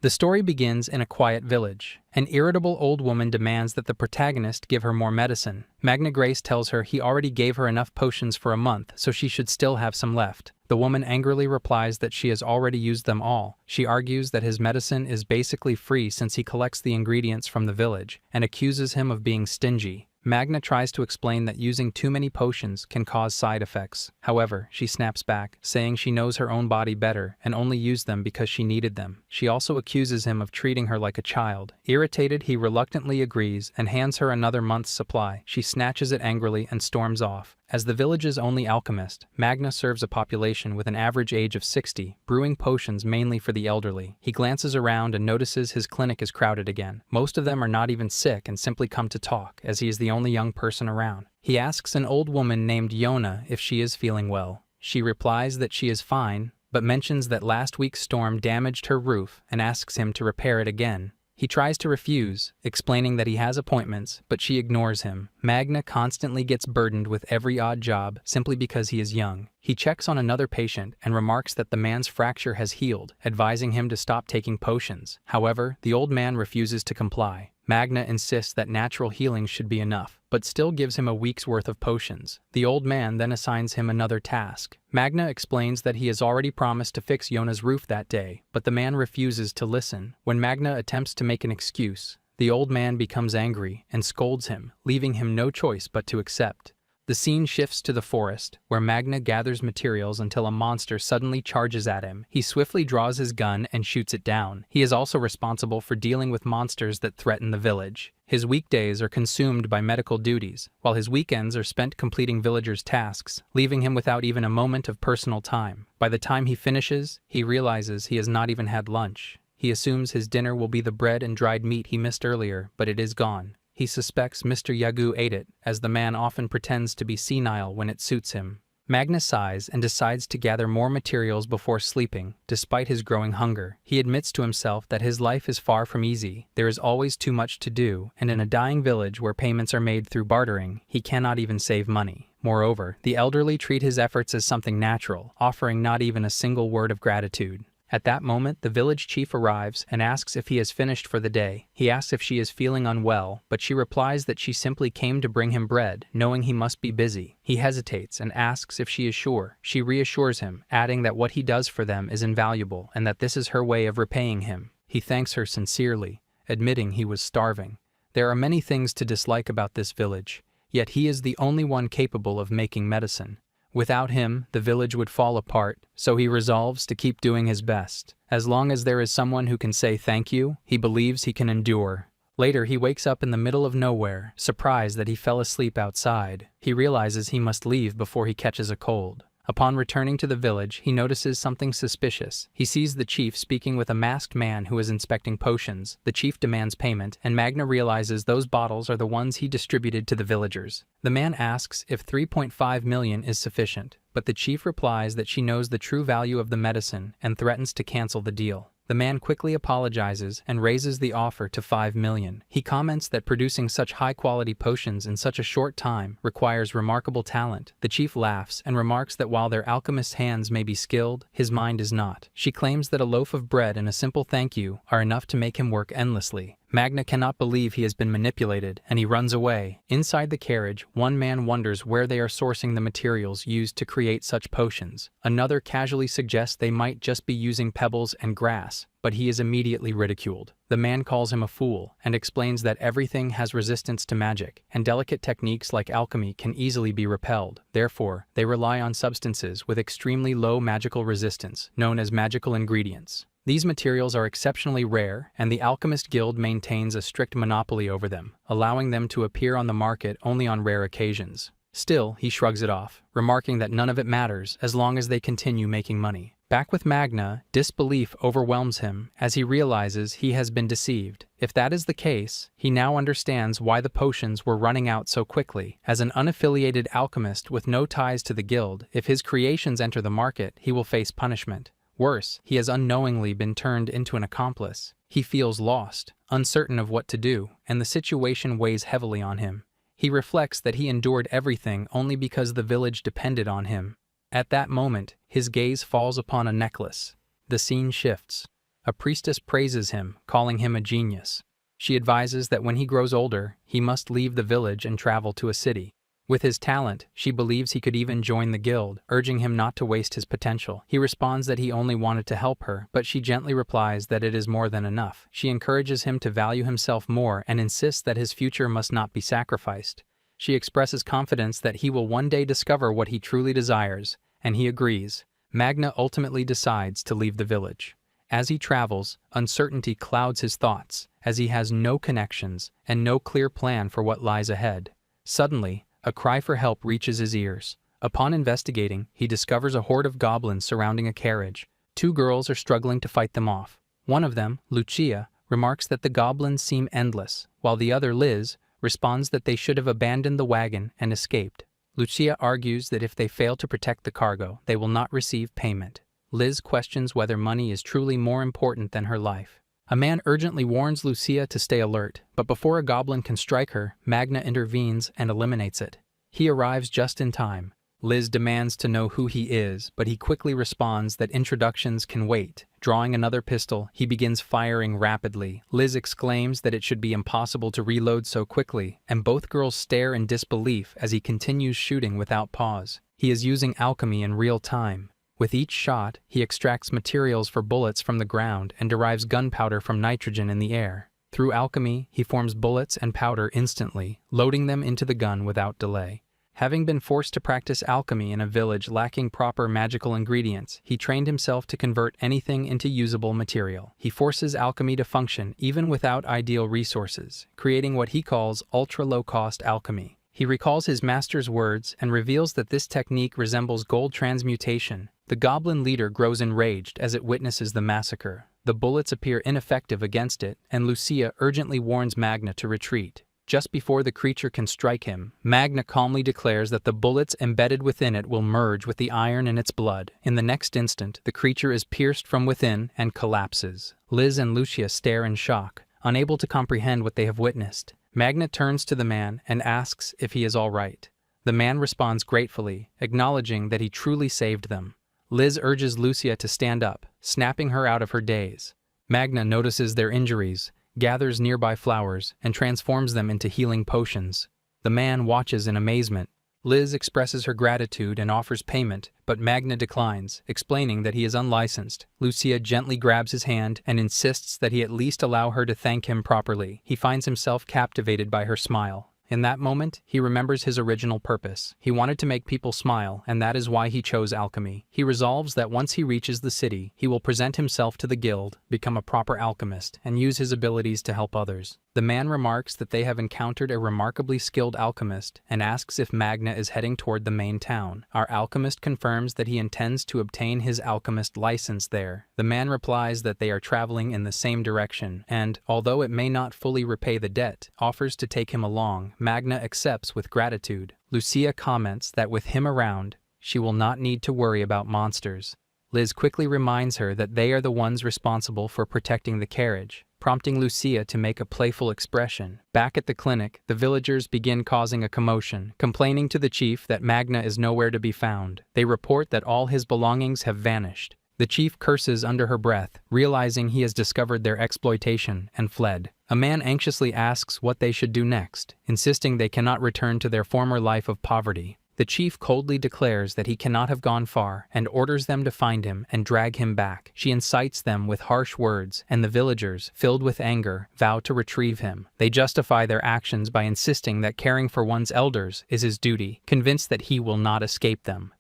The story begins in a quiet village. An irritable old woman demands that the protagonist give her more medicine. Magna Grace tells her he already gave her enough potions for a month, so she should still have some left. The woman angrily replies that she has already used them all. She argues that his medicine is basically free since he collects the ingredients from the village, and accuses him of being stingy. Magna tries to explain that using too many potions can cause side effects. However, she snaps back, saying she knows her own body better and only used them because she needed them. She also accuses him of treating her like a child. Irritated, he reluctantly agrees and hands her another month's supply. She snatches it angrily and storms off. As the village's only alchemist, Magna serves a population with an average age of 60, brewing potions mainly for the elderly. He glances around and notices his clinic is crowded again. Most of them are not even sick and simply come to talk, as he is the only young person around. He asks an old woman named Yona if she is feeling well. She replies that she is fine, but mentions that last week's storm damaged her roof and asks him to repair it again. He tries to refuse, explaining that he has appointments, but she ignores him. Magna constantly gets burdened with every odd job simply because he is young. He checks on another patient and remarks that the man's fracture has healed, advising him to stop taking potions. However, the old man refuses to comply. Magna insists that natural healing should be enough, but still gives him a week's worth of potions. The old man then assigns him another task. Magna explains that he has already promised to fix Yona's roof that day, but the man refuses to listen. When Magna attempts to make an excuse, the old man becomes angry and scolds him, leaving him no choice but to accept. The scene shifts to the forest, where Magna gathers materials until a monster suddenly charges at him. He swiftly draws his gun and shoots it down. He is also responsible for dealing with monsters that threaten the village. His weekdays are consumed by medical duties, while his weekends are spent completing villagers' tasks, leaving him without even a moment of personal time. By the time he finishes, he realizes he has not even had lunch. He assumes his dinner will be the bread and dried meat he missed earlier, but it is gone. He suspects Mr. Yagu ate it, as the man often pretends to be senile when it suits him. Magna sighs and decides to gather more materials before sleeping, despite his growing hunger. He admits to himself that his life is far from easy. There is always too much to do, and in a dying village where payments are made through bartering, he cannot even save money. Moreover, the elderly treat his efforts as something natural, offering not even a single word of gratitude. At that moment, the village chief arrives and asks if he has finished for the day. He asks if she is feeling unwell, but she replies that she simply came to bring him bread, knowing he must be busy. He hesitates and asks if she is sure. She reassures him, adding that what he does for them is invaluable and that this is her way of repaying him. He thanks her sincerely, admitting he was starving. There are many things to dislike about this village, yet he is the only one capable of making medicine. Without him, the village would fall apart, so he resolves to keep doing his best. As long as there is someone who can say thank you, he believes he can endure. Later, he wakes up in the middle of nowhere, surprised that he fell asleep outside. He realizes he must leave before he catches a cold. Upon returning to the village, he notices something suspicious. He sees the chief speaking with a masked man who is inspecting potions. The chief demands payment, and Magna realizes those bottles are the ones he distributed to the villagers. The man asks if 3.5 million is sufficient, but the chief replies that she knows the true value of the medicine and threatens to cancel the deal. The man quickly apologizes and raises the offer to 5 million. He comments that producing such high-quality potions in such a short time requires remarkable talent. The chief laughs and remarks that while their alchemist's hands may be skilled, his mind is not. She claims that a loaf of bread and a simple thank you are enough to make him work endlessly. Magna cannot believe he has been manipulated, and he runs away. Inside the carriage, one man wonders where they are sourcing the materials used to create such potions. Another casually suggests they might just be using pebbles and grass, but he is immediately ridiculed. The man calls him a fool and explains that everything has resistance to magic, and delicate techniques like alchemy can easily be repelled. Therefore, they rely on substances with extremely low magical resistance, known as magical ingredients. These materials are exceptionally rare, and the Alchemist Guild maintains a strict monopoly over them, allowing them to appear on the market only on rare occasions. Still, he shrugs it off, remarking that none of it matters as long as they continue making money. Back with Magna, disbelief overwhelms him as he realizes he has been deceived. If that is the case, he now understands why the potions were running out so quickly. As an unaffiliated alchemist with no ties to the guild, if his creations enter the market, he will face punishment. Worse, he has unknowingly been turned into an accomplice. He feels lost, uncertain of what to do, and the situation weighs heavily on him. He reflects that he endured everything only because the village depended on him. At that moment, his gaze falls upon a necklace. The scene shifts. A priestess praises him, calling him a genius. She advises that when he grows older, he must leave the village and travel to a city. With his talent, she believes he could even join the guild, urging him not to waste his potential. He responds that he only wanted to help her, but she gently replies that it is more than enough. She encourages him to value himself more and insists that his future must not be sacrificed. She expresses confidence that he will one day discover what he truly desires, and he agrees. Manga ultimately decides to leave the village. As he travels, uncertainty clouds his thoughts, as he has no connections and no clear plan for what lies ahead. Suddenly, a cry for help reaches his ears. Upon investigating, he discovers a horde of goblins surrounding a carriage. Two girls are struggling to fight them off. One of them, Lucia, remarks that the goblins seem endless, while the other, Liz, responds that they should have abandoned the wagon and escaped. Lucia argues that if they fail to protect the cargo, they will not receive payment. Liz questions whether money is truly more important than her life. A man urgently warns Lucia to stay alert, but before a goblin can strike her, Manga intervenes and eliminates it. He arrives just in time. Liz demands to know who he is, but he quickly responds that introductions can wait. Drawing another pistol, he begins firing rapidly. Liz exclaims that it should be impossible to reload so quickly, and both girls stare in disbelief as he continues shooting without pause. He is using alchemy in real time. With each shot, he extracts materials for bullets from the ground and derives gunpowder from nitrogen in the air. Through alchemy, he forms bullets and powder instantly, loading them into the gun without delay. Having been forced to practice alchemy in a village lacking proper magical ingredients, he trained himself to convert anything into usable material. He forces alchemy to function even without ideal resources, creating what he calls ultra-low-cost alchemy. He recalls his master's words and reveals that this technique resembles gold transmutation. The goblin leader grows enraged as it witnesses the massacre. The bullets appear ineffective against it, and Lucia urgently warns Manga to retreat. Just before the creature can strike him, Manga calmly declares that the bullets embedded within it will merge with the iron in its blood. In the next instant, the creature is pierced from within and collapses. Liz and Lucia stare in shock, unable to comprehend what they have witnessed. Manga turns to the man and asks if he is all right. The man responds gratefully, acknowledging that he truly saved them. Liz urges Lucia to stand up, snapping her out of her daze. Manga notices their injuries, gathers nearby flowers, and transforms them into healing potions. The man watches in amazement. Liz expresses her gratitude and offers payment, but Manga declines, explaining that he is unlicensed. Lucia gently grabs his hand and insists that he at least allow her to thank him properly. He finds himself captivated by her smile. In that moment, he remembers his original purpose. He wanted to make people smile, and that is why he chose alchemy. He resolves that once he reaches the city, he will present himself to the guild, become a proper alchemist, and use his abilities to help others. The man remarks that they have encountered a remarkably skilled alchemist and asks if Manga is heading toward the main town. Our alchemist confirms that he intends to obtain his alchemist license there. The man replies that they are traveling in the same direction and, although it may not fully repay the debt, offers to take him along. Manga accepts with gratitude. Lucia comments that with him around, she will not need to worry about monsters. Liz quickly reminds her that they are the ones responsible for protecting the carriage, prompting Lucia to make a playful expression. Back at the clinic, the villagers begin causing a commotion, complaining to the chief that Manga is nowhere to be found. They report that all his belongings have vanished. The chief curses under her breath, realizing he has discovered their exploitation, and fled. A man anxiously asks what they should do next, insisting they cannot return to their former life of poverty. The chief coldly declares that he cannot have gone far and orders them to find him and drag him back. She incites them with harsh words, and the villagers, filled with anger, vow to retrieve him. They justify their actions by insisting that caring for one's elders is his duty, convinced that he will not escape them.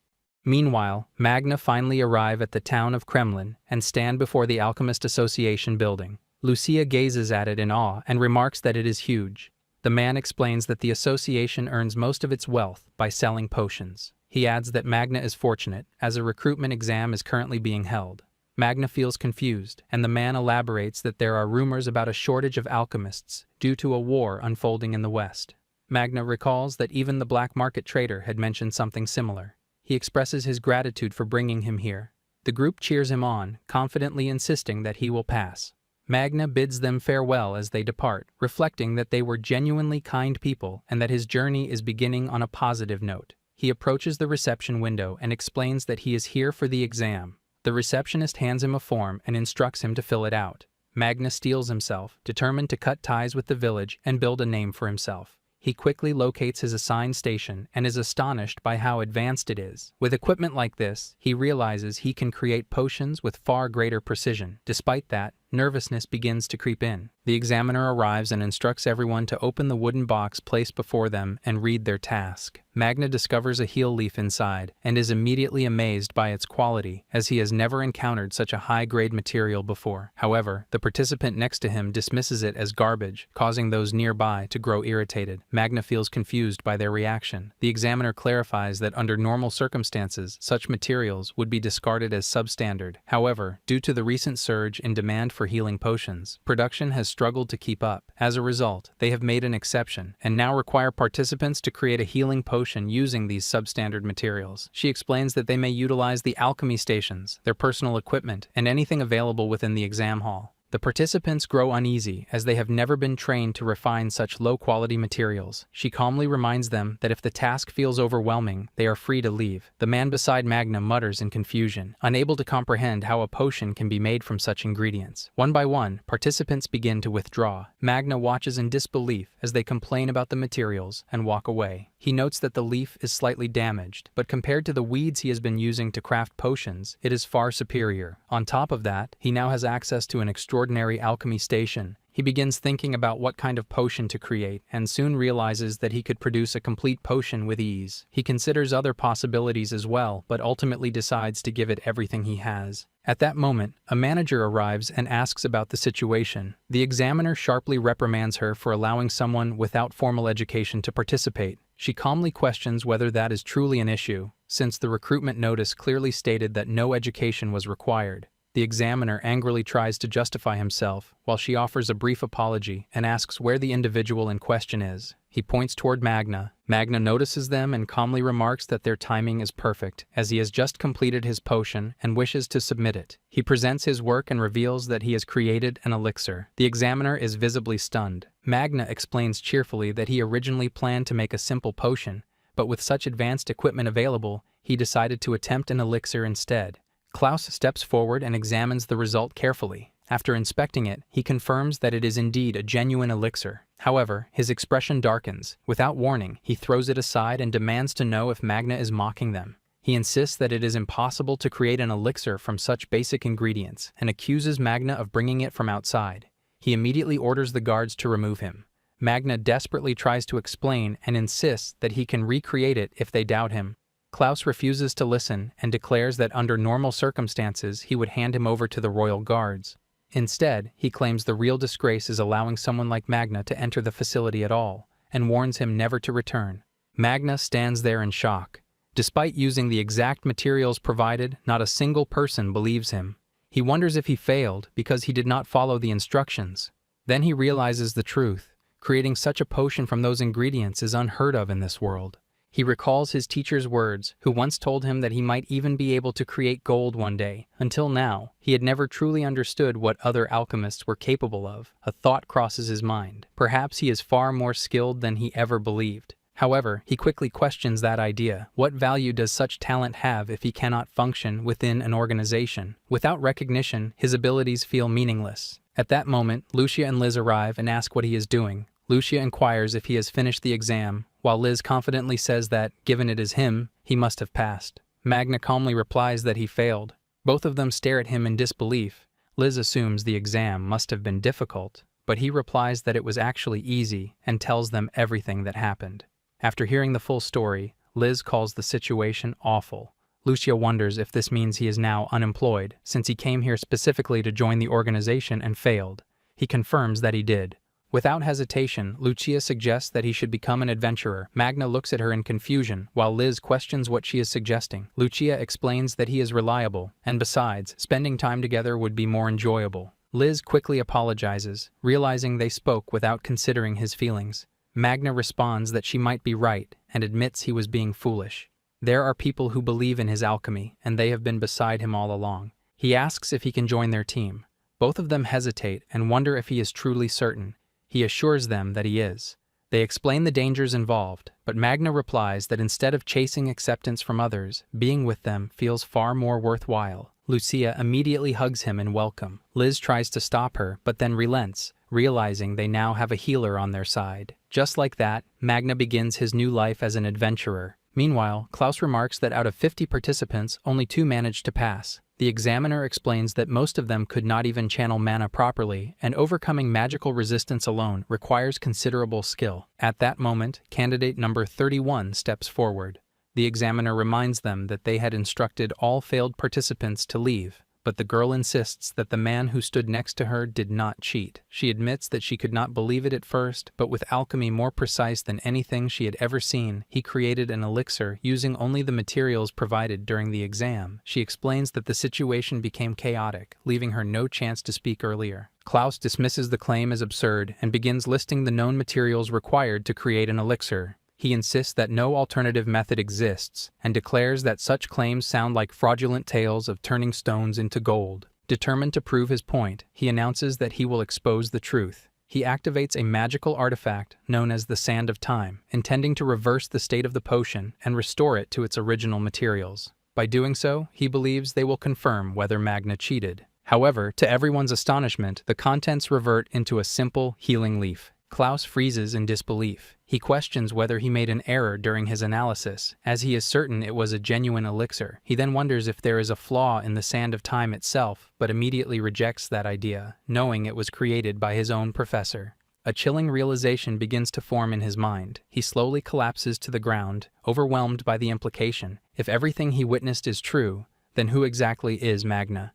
Meanwhile, Manga finally arrive at the town of Kremlin and stand before the Alchemist Association building. Lucia gazes at it in awe and remarks that it is huge. The man explains that the association earns most of its wealth by selling potions. He adds that Manga is fortunate, as a recruitment exam is currently being held. Manga feels confused, and the man elaborates that there are rumors about a shortage of alchemists due to a war unfolding in the West. Manga recalls that even the black market trader had mentioned something similar. He expresses his gratitude for bringing him here. The group cheers him on, confidently insisting that he will pass. Manga bids them farewell as they depart, reflecting that they were genuinely kind people and that his journey is beginning on a positive note. He approaches the reception window and explains that he is here for the exam. The receptionist hands him a form and instructs him to fill it out. Magna steels himself, determined to cut ties with the village and build a name for himself. He quickly locates his assigned station and is astonished by how advanced it is. With equipment like this, he realizes he can create potions with far greater precision. Despite that, nervousness begins to creep in. The examiner arrives and instructs everyone to open the wooden box placed before them and read their task. Magna discovers a heal leaf inside and is immediately amazed by its quality, as he has never encountered such a high-grade material before. However, the participant next to him dismisses it as garbage, causing those nearby to grow irritated. Magna feels confused by their reaction. The examiner clarifies that under normal circumstances, such materials would be discarded as substandard. However, due to the recent surge in demand for healing potions, production has struggled to keep up. As a result, they have made an exception and now require participants to create a healing potion using these substandard materials. She explains that they may utilize the alchemy stations, their personal equipment, and anything available within the exam hall. The participants grow uneasy as they have never been trained to refine such low-quality materials. She calmly reminds them that if the task feels overwhelming, they are free to leave. The man beside Magna mutters in confusion, unable to comprehend how a potion can be made from such ingredients. One by one, participants begin to withdraw. Magna watches in disbelief as they complain about the materials and walk away. He notes that the leaf is slightly damaged, but compared to the weeds he has been using to craft potions, it is far superior. On top of that, he now has access to an extraordinary alchemy station. He begins thinking about what kind of potion to create and soon realizes that he could produce a complete potion with ease. He considers other possibilities as well, but ultimately decides to give it everything he has. At that moment, a manager arrives and asks about the situation. The examiner sharply reprimands her for allowing someone without formal education to participate. She calmly questions whether that is truly an issue, since the recruitment notice clearly stated that no education was required. The examiner angrily tries to justify himself, while she offers a brief apology and asks where the individual in question is. He points toward Magna. Magna notices them and calmly remarks that their timing is perfect, as he has just completed his potion and wishes to submit it. He presents his work and reveals that he has created an elixir. The examiner is visibly stunned. Magna explains cheerfully that he originally planned to make a simple potion, but with such advanced equipment available, he decided to attempt an elixir instead. Klaus steps forward and examines the result carefully. After inspecting it, he confirms that it is indeed a genuine elixir. However, his expression darkens. Without warning, he throws it aside and demands to know if Magna is mocking them. He insists that it is impossible to create an elixir from such basic ingredients and accuses Magna of bringing it from outside. He immediately orders the guards to remove him. Magna desperately tries to explain and insists that he can recreate it if they doubt him. Klaus refuses to listen and declares that under normal circumstances he would hand him over to the royal guards. Instead, he claims the real disgrace is allowing someone like Magna to enter the facility at all, and warns him never to return. Magna stands there in shock. Despite using the exact materials provided, not a single person believes him. He wonders if he failed because he did not follow the instructions. Then he realizes the truth. Creating such a potion from those ingredients is unheard of in this world. He recalls his teacher's words, who once told him that he might even be able to create gold one day. Until now, he had never truly understood what other alchemists were capable of. A thought crosses his mind. Perhaps he is far more skilled than he ever believed. However, he quickly questions that idea. What value does such talent have if he cannot function within an organization? Without recognition, his abilities feel meaningless. At that moment, Lucia and Liz arrive and ask what he is doing. Lucia inquires if he has finished the exam, while Liz confidently says that, given it is him, he must have passed. Magna calmly replies that he failed. Both of them stare at him in disbelief. Liz assumes the exam must have been difficult, but he replies that it was actually easy and tells them everything that happened. After hearing the full story, Liz calls the situation awful. Lucia wonders if this means he is now unemployed, since he came here specifically to join the organization and failed. He confirms that he did. Without hesitation, Lucia suggests that he should become an adventurer. Magna looks at her in confusion, while Liz questions what she is suggesting. Lucia explains that he is reliable, and besides, spending time together would be more enjoyable. Liz quickly apologizes, realizing they spoke without considering his feelings. Magna responds that she might be right, and admits he was being foolish. There are people who believe in his alchemy, and they have been beside him all along. He asks if he can join their team. Both of them hesitate and wonder if he is truly certain. He assures them that he is. They explain the dangers involved, but Magna replies that instead of chasing acceptance from others, being with them feels far more worthwhile. Lucia immediately hugs him in welcome. Liz tries to stop her, but then relents, realizing they now have a healer on their side. Just like that, Magna begins his new life as an adventurer. Meanwhile, Klaus remarks that out of 50 participants, only 2 managed to pass. The examiner explains that most of them could not even channel mana properly, and overcoming magical resistance alone requires considerable skill. At that moment, candidate number 31 steps forward. The examiner reminds them that they had instructed all failed participants to leave, but the girl insists that the man who stood next to her did not cheat. She admits that she could not believe it at first, but with alchemy more precise than anything she had ever seen, he created an elixir using only the materials provided during the exam. She explains that the situation became chaotic, leaving her no chance to speak earlier. Klaus dismisses the claim as absurd and begins listing the known materials required to create an elixir. He insists that no alternative method exists, and declares that such claims sound like fraudulent tales of turning stones into gold. Determined to prove his point, he announces that he will expose the truth. He activates a magical artifact known as the Sand of Time, intending to reverse the state of the potion and restore it to its original materials. By doing so, he believes they will confirm whether Magna cheated. However, to everyone's astonishment, the contents revert into a simple, healing leaf. Klaus freezes in disbelief. He questions whether he made an error during his analysis, as he is certain it was a genuine elixir. He then wonders if there is a flaw in the Sand of Time itself, but immediately rejects that idea, knowing it was created by his own professor. A chilling realization begins to form in his mind. He slowly collapses to the ground, overwhelmed by the implication. If everything he witnessed is true, then who exactly is Magna?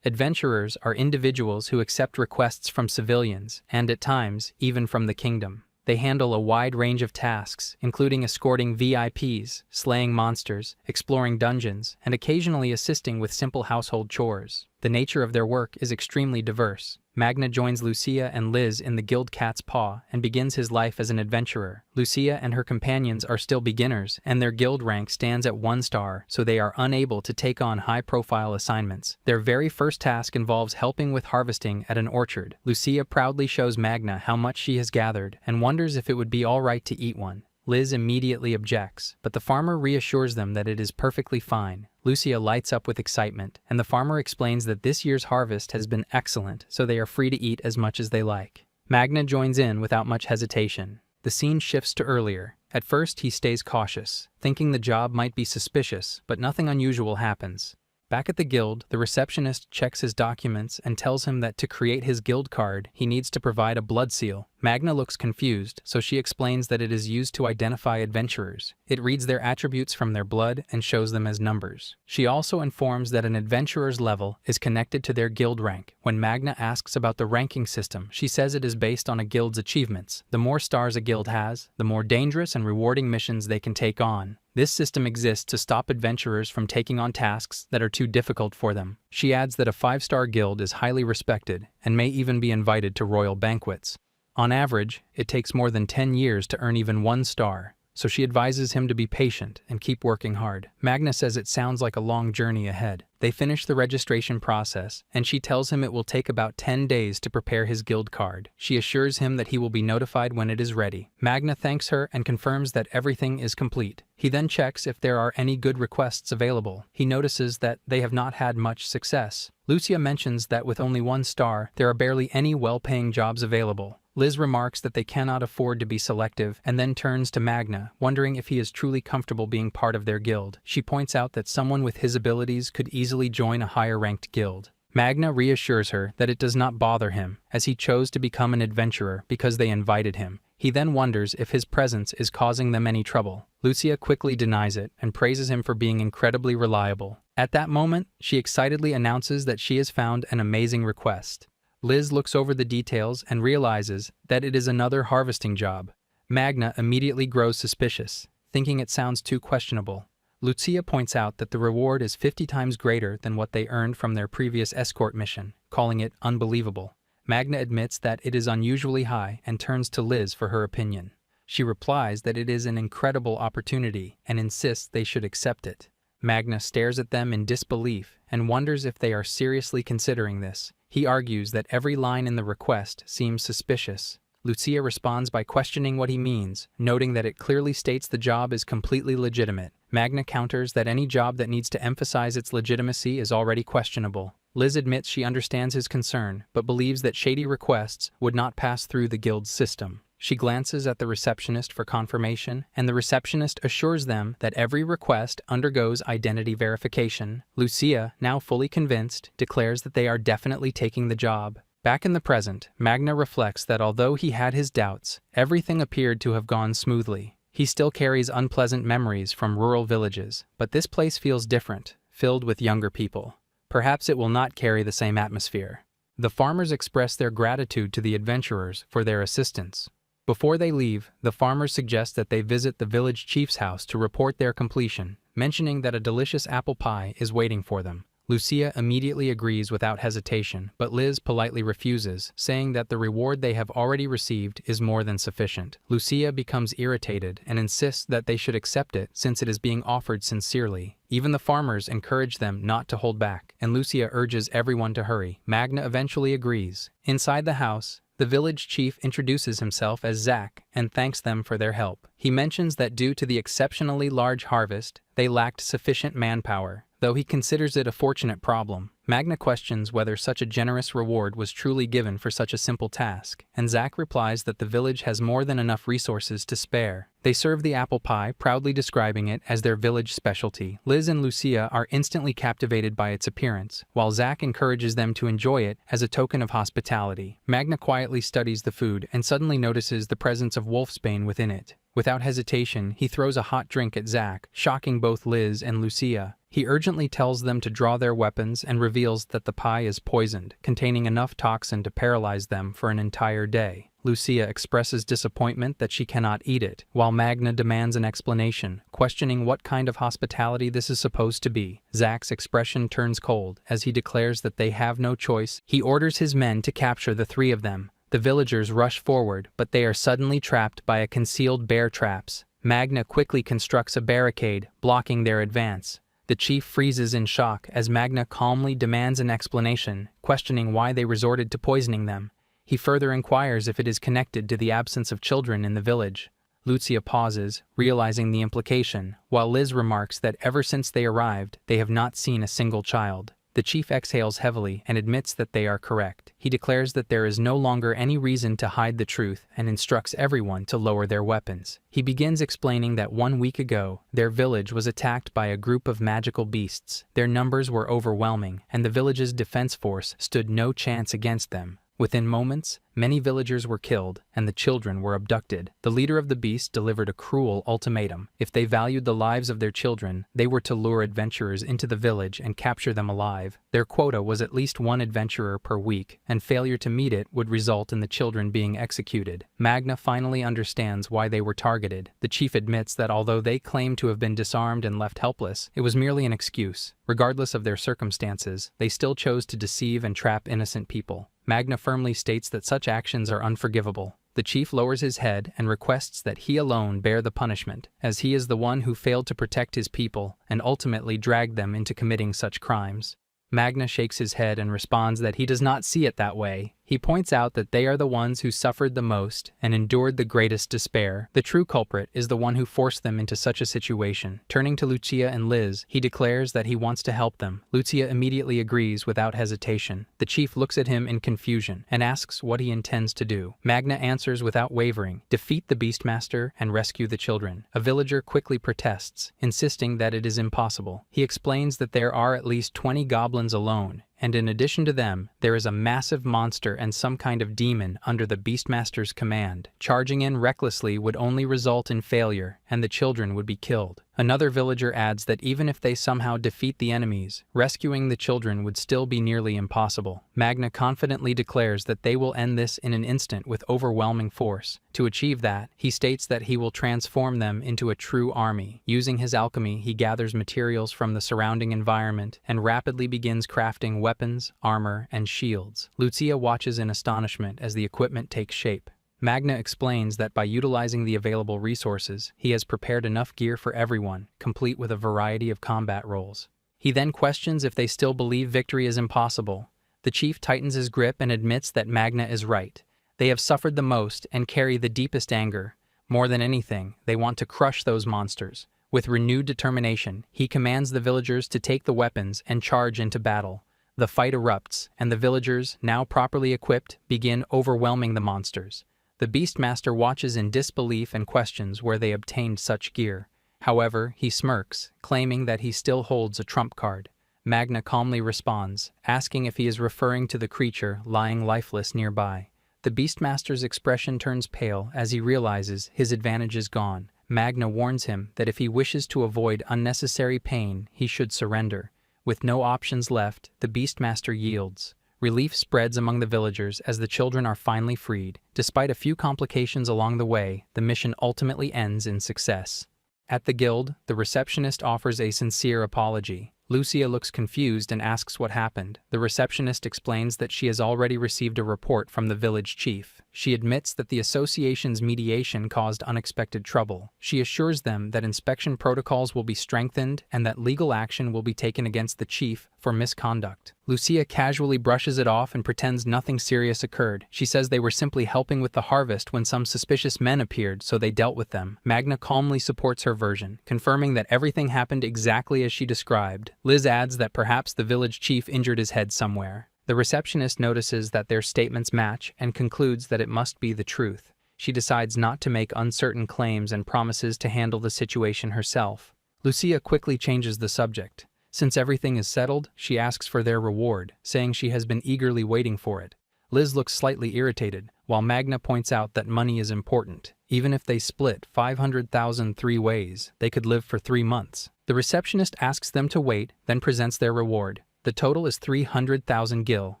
Adventurers are individuals who accept requests from civilians, and at times, even from the kingdom. They handle a wide range of tasks, including escorting VIPs, slaying monsters, exploring dungeons, and occasionally assisting with simple household chores. The nature of their work is extremely diverse. Magna joins Lucia and Liz in the guild Cat's Paw and begins his life as an adventurer. Lucia and her companions are still beginners, and their guild rank stands at 1 star, so they are unable to take on high-profile assignments. Their very first task involves helping with harvesting at an orchard. Lucia proudly shows Magna how much she has gathered and wonders if it would be all right to eat one. Liz immediately objects, but the farmer reassures them that it is perfectly fine. Lucia lights up with excitement, and the farmer explains that this year's harvest has been excellent, so they are free to eat as much as they like. Magna joins in without much hesitation. The scene shifts to earlier. At first, he stays cautious, thinking the job might be suspicious, but nothing unusual happens. Back at the guild, the receptionist checks his documents and tells him that to create his guild card, he needs to provide a blood seal. Magna looks confused, so she explains that it is used to identify adventurers. It reads their attributes from their blood and shows them as numbers. She also informs that an adventurer's level is connected to their guild rank. When Magna asks about the ranking system, she says it is based on a guild's achievements. The more stars a guild has, the more dangerous and rewarding missions they can take on. This system exists to stop adventurers from taking on tasks that are too difficult for them. She adds that a 5-star guild is highly respected and may even be invited to royal banquets. On average, it takes more than 10 years to earn even 1 star, so she advises him to be patient and keep working hard. Magna says it sounds like a long journey ahead. They finish the registration process, and she tells him it will take about 10 days to prepare his guild card. She assures him that he will be notified when it is ready. Magna thanks her and confirms that everything is complete. He then checks if there are any good requests available. He notices that they have not had much success. Lucia mentions that with only 1 star, there are barely any well-paying jobs available. Liz remarks that they cannot afford to be selective and then turns to Magna, wondering if he is truly comfortable being part of their guild. She points out that someone with his abilities could easily join a higher-ranked guild. Magna reassures her that it does not bother him, as he chose to become an adventurer because they invited him. He then wonders if his presence is causing them any trouble. Lucia quickly denies it and praises him for being incredibly reliable. At that moment, she excitedly announces that she has found an amazing request. Liz looks over the details and realizes that it is another harvesting job. Magna immediately grows suspicious, thinking it sounds too questionable. Lucia points out that the reward is 50 times greater than what they earned from their previous escort mission, calling it unbelievable. Magna admits that it is unusually high and turns to Liz for her opinion. She replies that it is an incredible opportunity and insists they should accept it. Magna stares at them in disbelief and wonders if they are seriously considering this. He argues that every line in the request seems suspicious. Lucia responds by questioning what he means, noting that it clearly states the job is completely legitimate. Magna counters that any job that needs to emphasize its legitimacy is already questionable. Liz admits she understands his concern, but believes that shady requests would not pass through the guild's system. She glances at the receptionist for confirmation, and the receptionist assures them that every request undergoes identity verification. Lucia, now fully convinced, declares that they are definitely taking the job. Back in the present, Magna reflects that although he had his doubts, everything appeared to have gone smoothly. He still carries unpleasant memories from rural villages, but this place feels different, filled with younger people. Perhaps it will not carry the same atmosphere. The farmers express their gratitude to the adventurers for their assistance. Before they leave, the farmers suggest that they visit the village chief's house to report their completion, mentioning that a delicious apple pie is waiting for them. Lucia immediately agrees without hesitation, but Liz politely refuses, saying that the reward they have already received is more than sufficient. Lucia becomes irritated and insists that they should accept it since it is being offered sincerely. Even the farmers encourage them not to hold back, and Lucia urges everyone to hurry. Magna eventually agrees. Inside the house, the village chief introduces himself as Zach and thanks them for their help. He mentions that due to the exceptionally large harvest, they lacked sufficient manpower, though he considers it a fortunate problem. Magna questions whether such a generous reward was truly given for such a simple task, and Zach replies that the village has more than enough resources to spare. They serve the apple pie, proudly describing it as their village specialty. Liz and Lucia are instantly captivated by its appearance, while Zach encourages them to enjoy it as a token of hospitality. Magna quietly studies the food and suddenly notices the presence of wolfsbane within it. Without hesitation, he throws a hot drink at Zach, shocking both Liz and Lucia. He urgently tells them to draw their weapons and reveals that the pie is poisoned, containing enough toxin to paralyze them for an entire day. Lucia expresses disappointment that she cannot eat it, while Magna demands an explanation, questioning what kind of hospitality this is supposed to be. Zach's expression turns cold as he declares that they have no choice. He orders his men to capture the three of them. The villagers rush forward, but they are suddenly trapped by a concealed bear traps. Magna quickly constructs a barricade, blocking their advance. The chief freezes in shock as Magna calmly demands an explanation, questioning why they resorted to poisoning them. He further inquires if it is connected to the absence of children in the village. Lucia pauses, realizing the implication, while Liz remarks that ever since they arrived, they have not seen a single child. The chief exhales heavily and admits that they are correct. He declares that there is no longer any reason to hide the truth and instructs everyone to lower their weapons. He begins explaining that 1 week ago, their village was attacked by a group of magical beasts. Their numbers were overwhelming, and the village's defense force stood no chance against them. Within moments, many villagers were killed, and the children were abducted. The leader of the beasts delivered a cruel ultimatum. If they valued the lives of their children, they were to lure adventurers into the village and capture them alive. Their quota was at least 1 adventurer per week, and failure to meet it would result in the children being executed. Magna finally understands why they were targeted. The chief admits that although they claim to have been disarmed and left helpless, it was merely an excuse. Regardless of their circumstances, they still chose to deceive and trap innocent people. Magna firmly states that such actions are unforgivable. The chief lowers his head and requests that he alone bear the punishment, as he is the one who failed to protect his people and ultimately dragged them into committing such crimes. Magna shakes his head and responds that he does not see it that way. He points out that they are the ones who suffered the most and endured the greatest despair. The true culprit is the one who forced them into such a situation. Turning to Lucia and Liz, he declares that he wants to help them. Lucia immediately agrees without hesitation. The chief looks at him in confusion and asks what he intends to do. Magna answers without wavering, defeat the Beastmaster and rescue the children. A villager quickly protests, insisting that it is impossible. He explains that there are at least 20 goblins alone, and in addition to them, there is a massive monster and some kind of demon under the Beastmaster's command. Charging in recklessly would only result in failure, and the children would be killed. Another villager adds that even if they somehow defeat the enemies, rescuing the children would still be nearly impossible. Magna confidently declares that they will end this in an instant with overwhelming force. To achieve that, he states that he will transform them into a true army. Using his alchemy, he gathers materials from the surrounding environment and rapidly begins crafting weapons, armor, and shields. Lucia watches in astonishment as the equipment takes shape. Magna explains that by utilizing the available resources, he has prepared enough gear for everyone, complete with a variety of combat roles. He then questions if they still believe victory is impossible. The chief tightens his grip and admits that Magna is right. They have suffered the most and carry the deepest anger. More than anything, they want to crush those monsters. With renewed determination, he commands the villagers to take the weapons and charge into battle. The fight erupts, and the villagers, now properly equipped, begin overwhelming the monsters. The Beastmaster watches in disbelief and questions where they obtained such gear. However, he smirks, claiming that he still holds a trump card. Magna calmly responds, asking if he is referring to the creature lying lifeless nearby. The Beastmaster's expression turns pale as he realizes his advantage is gone. Magna warns him that if he wishes to avoid unnecessary pain, he should surrender. With no options left, the Beastmaster yields. Relief spreads among the villagers as the children are finally freed. Despite a few complications along the way, the mission ultimately ends in success. At the guild, the receptionist offers a sincere apology. Lucia looks confused and asks what happened. The receptionist explains that she has already received a report from the village chief. She admits that the association's mediation caused unexpected trouble. She assures them that inspection protocols will be strengthened and that legal action will be taken against the chief for misconduct. Lucia casually brushes it off and pretends nothing serious occurred. She says they were simply helping with the harvest when some suspicious men appeared, so they dealt with them. Magna calmly supports her version, confirming that everything happened exactly as she described. Liz adds that perhaps the village chief injured his head somewhere. The receptionist notices that their statements match and concludes that it must be the truth. She decides not to make uncertain claims and promises to handle the situation herself. Lucia quickly changes the subject. Since everything is settled, she asks for their reward, saying she has been eagerly waiting for it. Liz looks slightly irritated, while Magna points out that money is important. Even if they split 500,000 three ways, they could live for 3 months. The receptionist asks them to wait, then presents their reward. The total is 300,000 gil.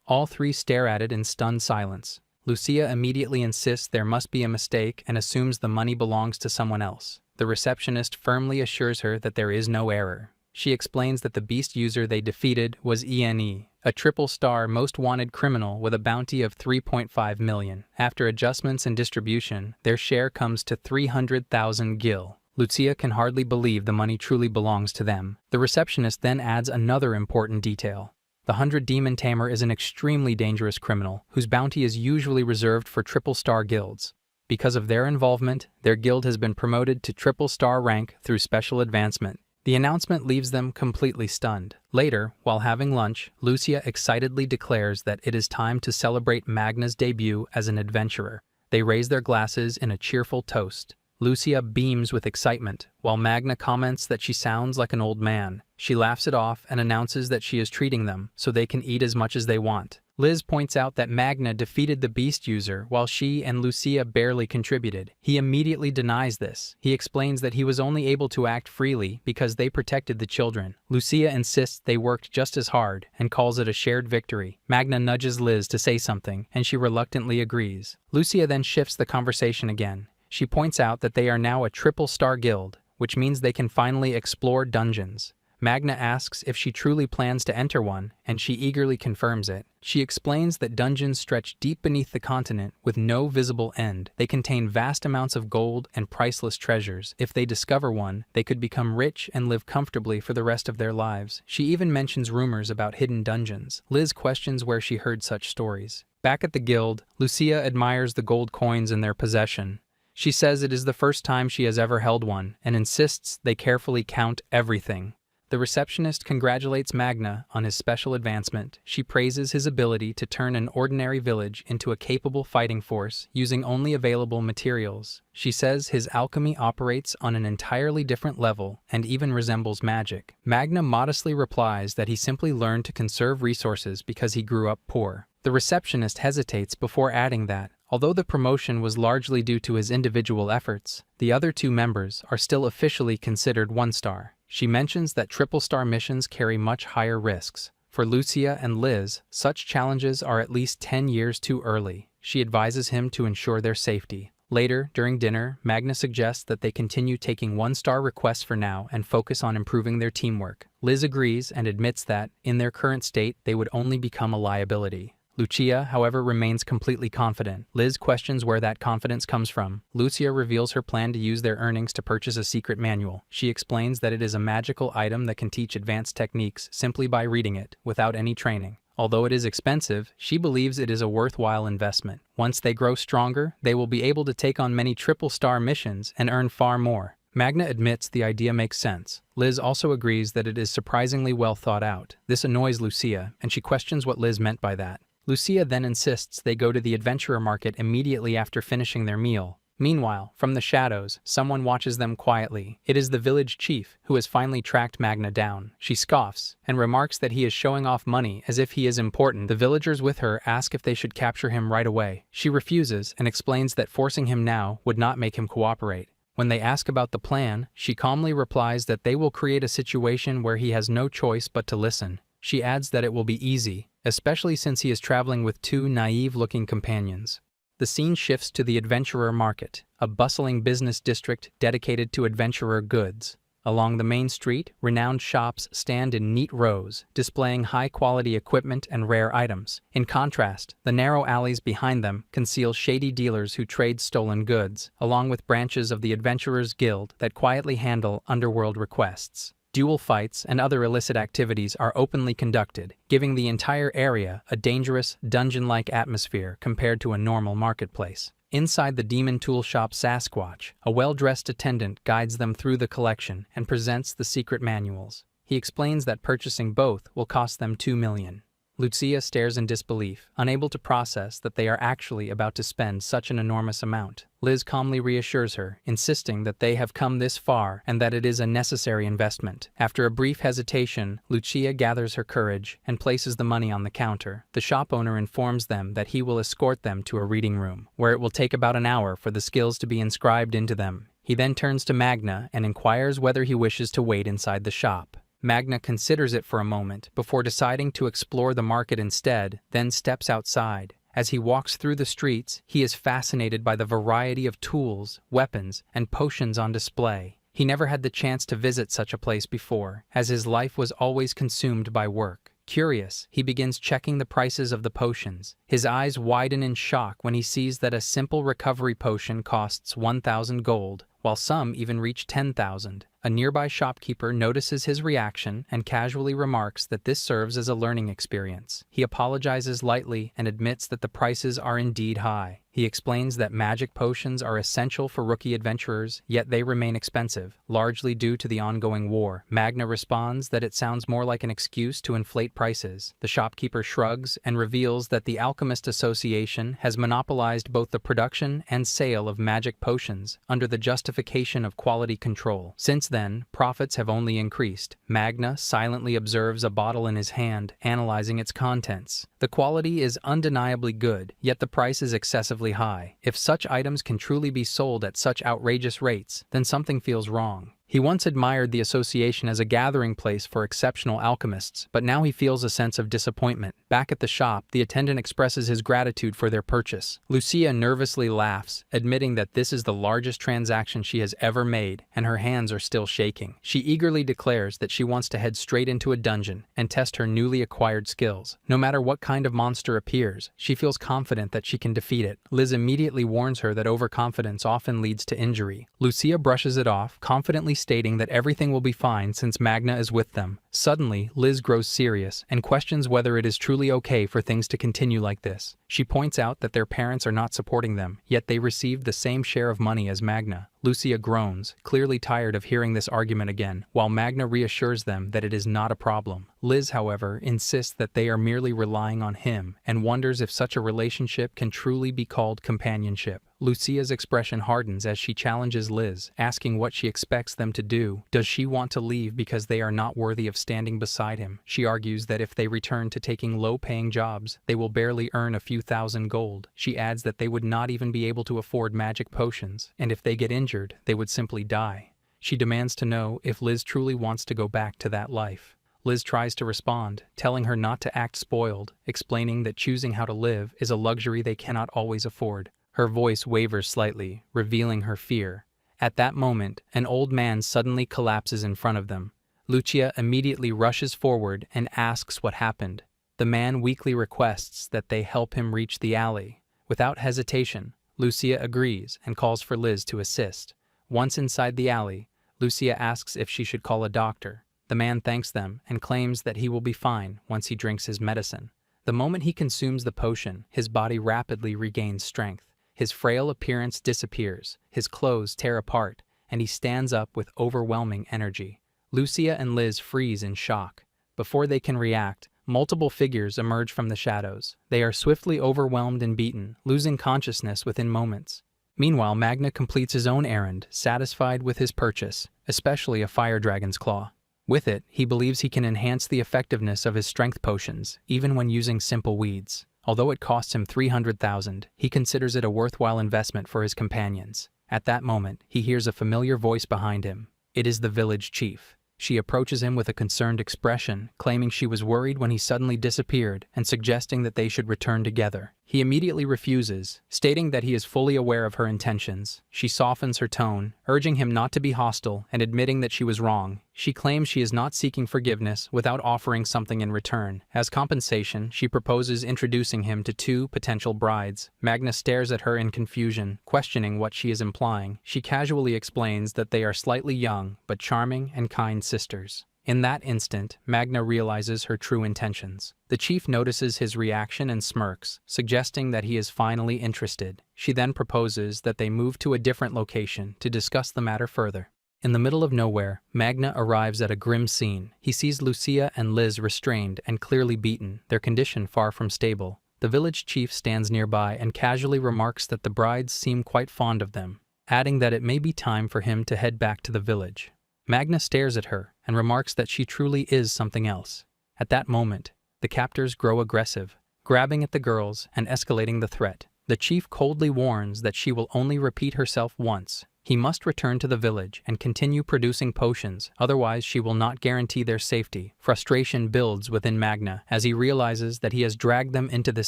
All three stare at it in stunned silence. Lucia immediately insists there must be a mistake and assumes the money belongs to someone else. The receptionist firmly assures her that there is no error. She explains that the beast user they defeated was ENE, a triple-star most wanted criminal with a bounty of 3.5 million. After adjustments and distribution, their share comes to 300,000 gil. Lucia can hardly believe the money truly belongs to them. The receptionist then adds another important detail. The 100 Demon Tamer is an extremely dangerous criminal, whose bounty is usually reserved for triple-star guilds. Because of their involvement, their guild has been promoted to triple-star rank through special advancement. The announcement leaves them completely stunned. Later, while having lunch, Lucia excitedly declares that it is time to celebrate Magna's debut as an adventurer. They raise their glasses in a cheerful toast. Lucia beams with excitement, while Magna comments that she sounds like an old man. She laughs it off and announces that she is treating them so they can eat as much as they want. Liz points out that Magna defeated the beast user while she and Lucia barely contributed. He immediately denies this. He explains that he was only able to act freely because they protected the children. Lucia insists they worked just as hard and calls it a shared victory. Magna nudges Liz to say something, and she reluctantly agrees. Lucia then shifts the conversation again. She points out that they are now a triple-star guild, which means they can finally explore dungeons. Magna asks if she truly plans to enter one, and she eagerly confirms it. She explains that dungeons stretch deep beneath the continent with no visible end. They contain vast amounts of gold and priceless treasures. If they discover one, they could become rich and live comfortably for the rest of their lives. She even mentions rumors about hidden dungeons. Liz questions where she heard such stories. Back at the guild, Lucia admires the gold coins in their possession. She says it is the first time she has ever held one, and insists they carefully count everything. The receptionist congratulates Magna on his special advancement. She praises his ability to turn an ordinary village into a capable fighting force using only available materials. She says his alchemy operates on an entirely different level and even resembles magic. Magna modestly replies that he simply learned to conserve resources because he grew up poor. The receptionist hesitates before adding that, although the promotion was largely due to his individual efforts, the other two members are still officially considered one-star. She mentions that triple-star missions carry much higher risks. For Lucia and Liz, such challenges are at least 10 years too early. She advises him to ensure their safety. Later, during dinner, Magna suggests that they continue taking one-star requests for now and focus on improving their teamwork. Liz agrees and admits that, in their current state, they would only become a liability. Lucia, however, remains completely confident. Liz questions where that confidence comes from. Lucia reveals her plan to use their earnings to purchase a secret manual. She explains that it is a magical item that can teach advanced techniques simply by reading it, without any training. Although it is expensive, she believes it is a worthwhile investment. Once they grow stronger, they will be able to take on many triple-star missions and earn far more. Magna admits the idea makes sense. Liz also agrees that it is surprisingly well thought out. This annoys Lucia, and she questions what Liz meant by that. Lucia then insists they go to the adventurer market immediately after finishing their meal. Meanwhile, from the shadows, someone watches them quietly. It is the village chief, who has finally tracked Magna down. She scoffs, and remarks that he is showing off money as if he is important. The villagers with her ask if they should capture him right away. She refuses and explains that forcing him now would not make him cooperate. When they ask about the plan, she calmly replies that they will create a situation where he has no choice but to listen. She adds that it will be easy, especially since he is traveling with two naive-looking companions. The scene shifts to the adventurer market, a bustling business district dedicated to adventurer goods. Along the main street, renowned shops stand in neat rows, displaying high-quality equipment and rare items. In contrast, the narrow alleys behind them conceal shady dealers who trade stolen goods, along with branches of the Adventurers Guild that quietly handle underworld requests. Duel fights and other illicit activities are openly conducted, giving the entire area a dangerous, dungeon-like atmosphere compared to a normal marketplace. Inside the demon tool shop Sasquatch, a well-dressed attendant guides them through the collection and presents the secret manuals. He explains that purchasing both will cost them 2 million. Lucia stares in disbelief, unable to process that they are actually about to spend such an enormous amount. Liz calmly reassures her, insisting that they have come this far and that it is a necessary investment. After a brief hesitation, Lucia gathers her courage and places the money on the counter. The shop owner informs them that he will escort them to a reading room, where it will take about an hour for the skills to be inscribed into them. He then turns to Magna and inquires whether he wishes to wait inside the shop. Magna considers it for a moment before deciding to explore the market instead, then steps outside. As he walks through the streets, he is fascinated by the variety of tools, weapons, and potions on display. He never had the chance to visit such a place before, as his life was always consumed by work. Curious, he begins checking the prices of the potions. His eyes widen in shock when he sees that a simple recovery potion costs 1,000 gold, while some even reach 10,000. A nearby shopkeeper notices his reaction and casually remarks that this serves as a learning experience. He apologizes lightly and admits that the prices are indeed high. He explains that magic potions are essential for rookie adventurers, yet they remain expensive, largely due to the ongoing war. Magna responds that it sounds more like an excuse to inflate prices. The shopkeeper shrugs and reveals that the Alchemist Association has monopolized both the production and sale of magic potions under the justification of quality control. Since then, profits have only increased. Magna silently observes a bottle in his hand, analyzing its contents. The quality is undeniably good, yet the price is excessively high. If such items can truly be sold at such outrageous rates, then something feels wrong. He once admired the association as a gathering place for exceptional alchemists, but now he feels a sense of disappointment. Back at the shop, the attendant expresses his gratitude for their purchase. Lucia nervously laughs, admitting that this is the largest transaction she has ever made, and her hands are still shaking. She eagerly declares that she wants to head straight into a dungeon and test her newly acquired skills. No matter what kind of monster appears, she feels confident that she can defeat it. Liz immediately warns her that overconfidence often leads to injury. Lucia brushes it off, confidently stating that everything will be fine since Magna is with them. Suddenly, Liz grows serious and questions whether it is truly okay for things to continue like this. She points out that their parents are not supporting them, yet they received the same share of money as Magna. Lucia groans, clearly tired of hearing this argument again, while Magna reassures them that it is not a problem. Liz, however, insists that they are merely relying on him and wonders if such a relationship can truly be called companionship. Lucia's expression hardens as she challenges Liz, asking what she expects them to do. Does she want to leave because they are not worthy of standing beside him? She argues that if they return to taking low-paying jobs, they will barely earn a few thousand gold. She adds that they would not even be able to afford magic potions, and if they get injured, they would simply die. She demands to know if Liz truly wants to go back to that life. Liz tries to respond, telling her not to act spoiled, explaining that choosing how to live is a luxury they cannot always afford. Her voice wavers slightly, revealing her fear. At that moment, an old man suddenly collapses in front of them. Lucia immediately rushes forward and asks what happened. The man weakly requests that they help him reach the alley. Without hesitation, Lucia agrees and calls for Liz to assist. Once inside the alley, Lucia asks if she should call a doctor. The man thanks them and claims that he will be fine once he drinks his medicine. The moment he consumes the potion, his body rapidly regains strength. His frail appearance disappears, his clothes tear apart, and he stands up with overwhelming energy. Lucia and Liz freeze in shock. Before they can react, multiple figures emerge from the shadows. They are swiftly overwhelmed and beaten, losing consciousness within moments. Meanwhile, Magna completes his own errand, satisfied with his purchase, especially a fire dragon's claw. With it, he believes he can enhance the effectiveness of his strength potions, even when using simple weeds. Although it costs him 300,000, he considers it a worthwhile investment for his companions. At that moment, he hears a familiar voice behind him. It is the village chief. She approaches him with a concerned expression, claiming she was worried when he suddenly disappeared and suggesting that they should return together. He immediately refuses, stating that he is fully aware of her intentions. She softens her tone, urging him not to be hostile and admitting that she was wrong. She claims she is not seeking forgiveness without offering something in return. As compensation, she proposes introducing him to 2 potential brides. Magna stares at her in confusion, questioning what she is implying. She casually explains that they are slightly young, but charming and kind sisters. In that instant, Magna realizes her true intentions. The chief notices his reaction and smirks, suggesting that he is finally interested. She then proposes that they move to a different location to discuss the matter further. In the middle of nowhere, Magna arrives at a grim scene. He sees Lucia and Liz restrained and clearly beaten, their condition far from stable. The village chief stands nearby and casually remarks that the brides seem quite fond of them, adding that it may be time for him to head back to the village. Magna stares at her and remarks that she truly is something else. At that moment, the captors grow aggressive, grabbing at the girls and escalating the threat. The chief coldly warns that she will only repeat herself once. He must return to the village and continue producing potions, otherwise she will not guarantee their safety. Frustration builds within Magna as he realizes that he has dragged them into this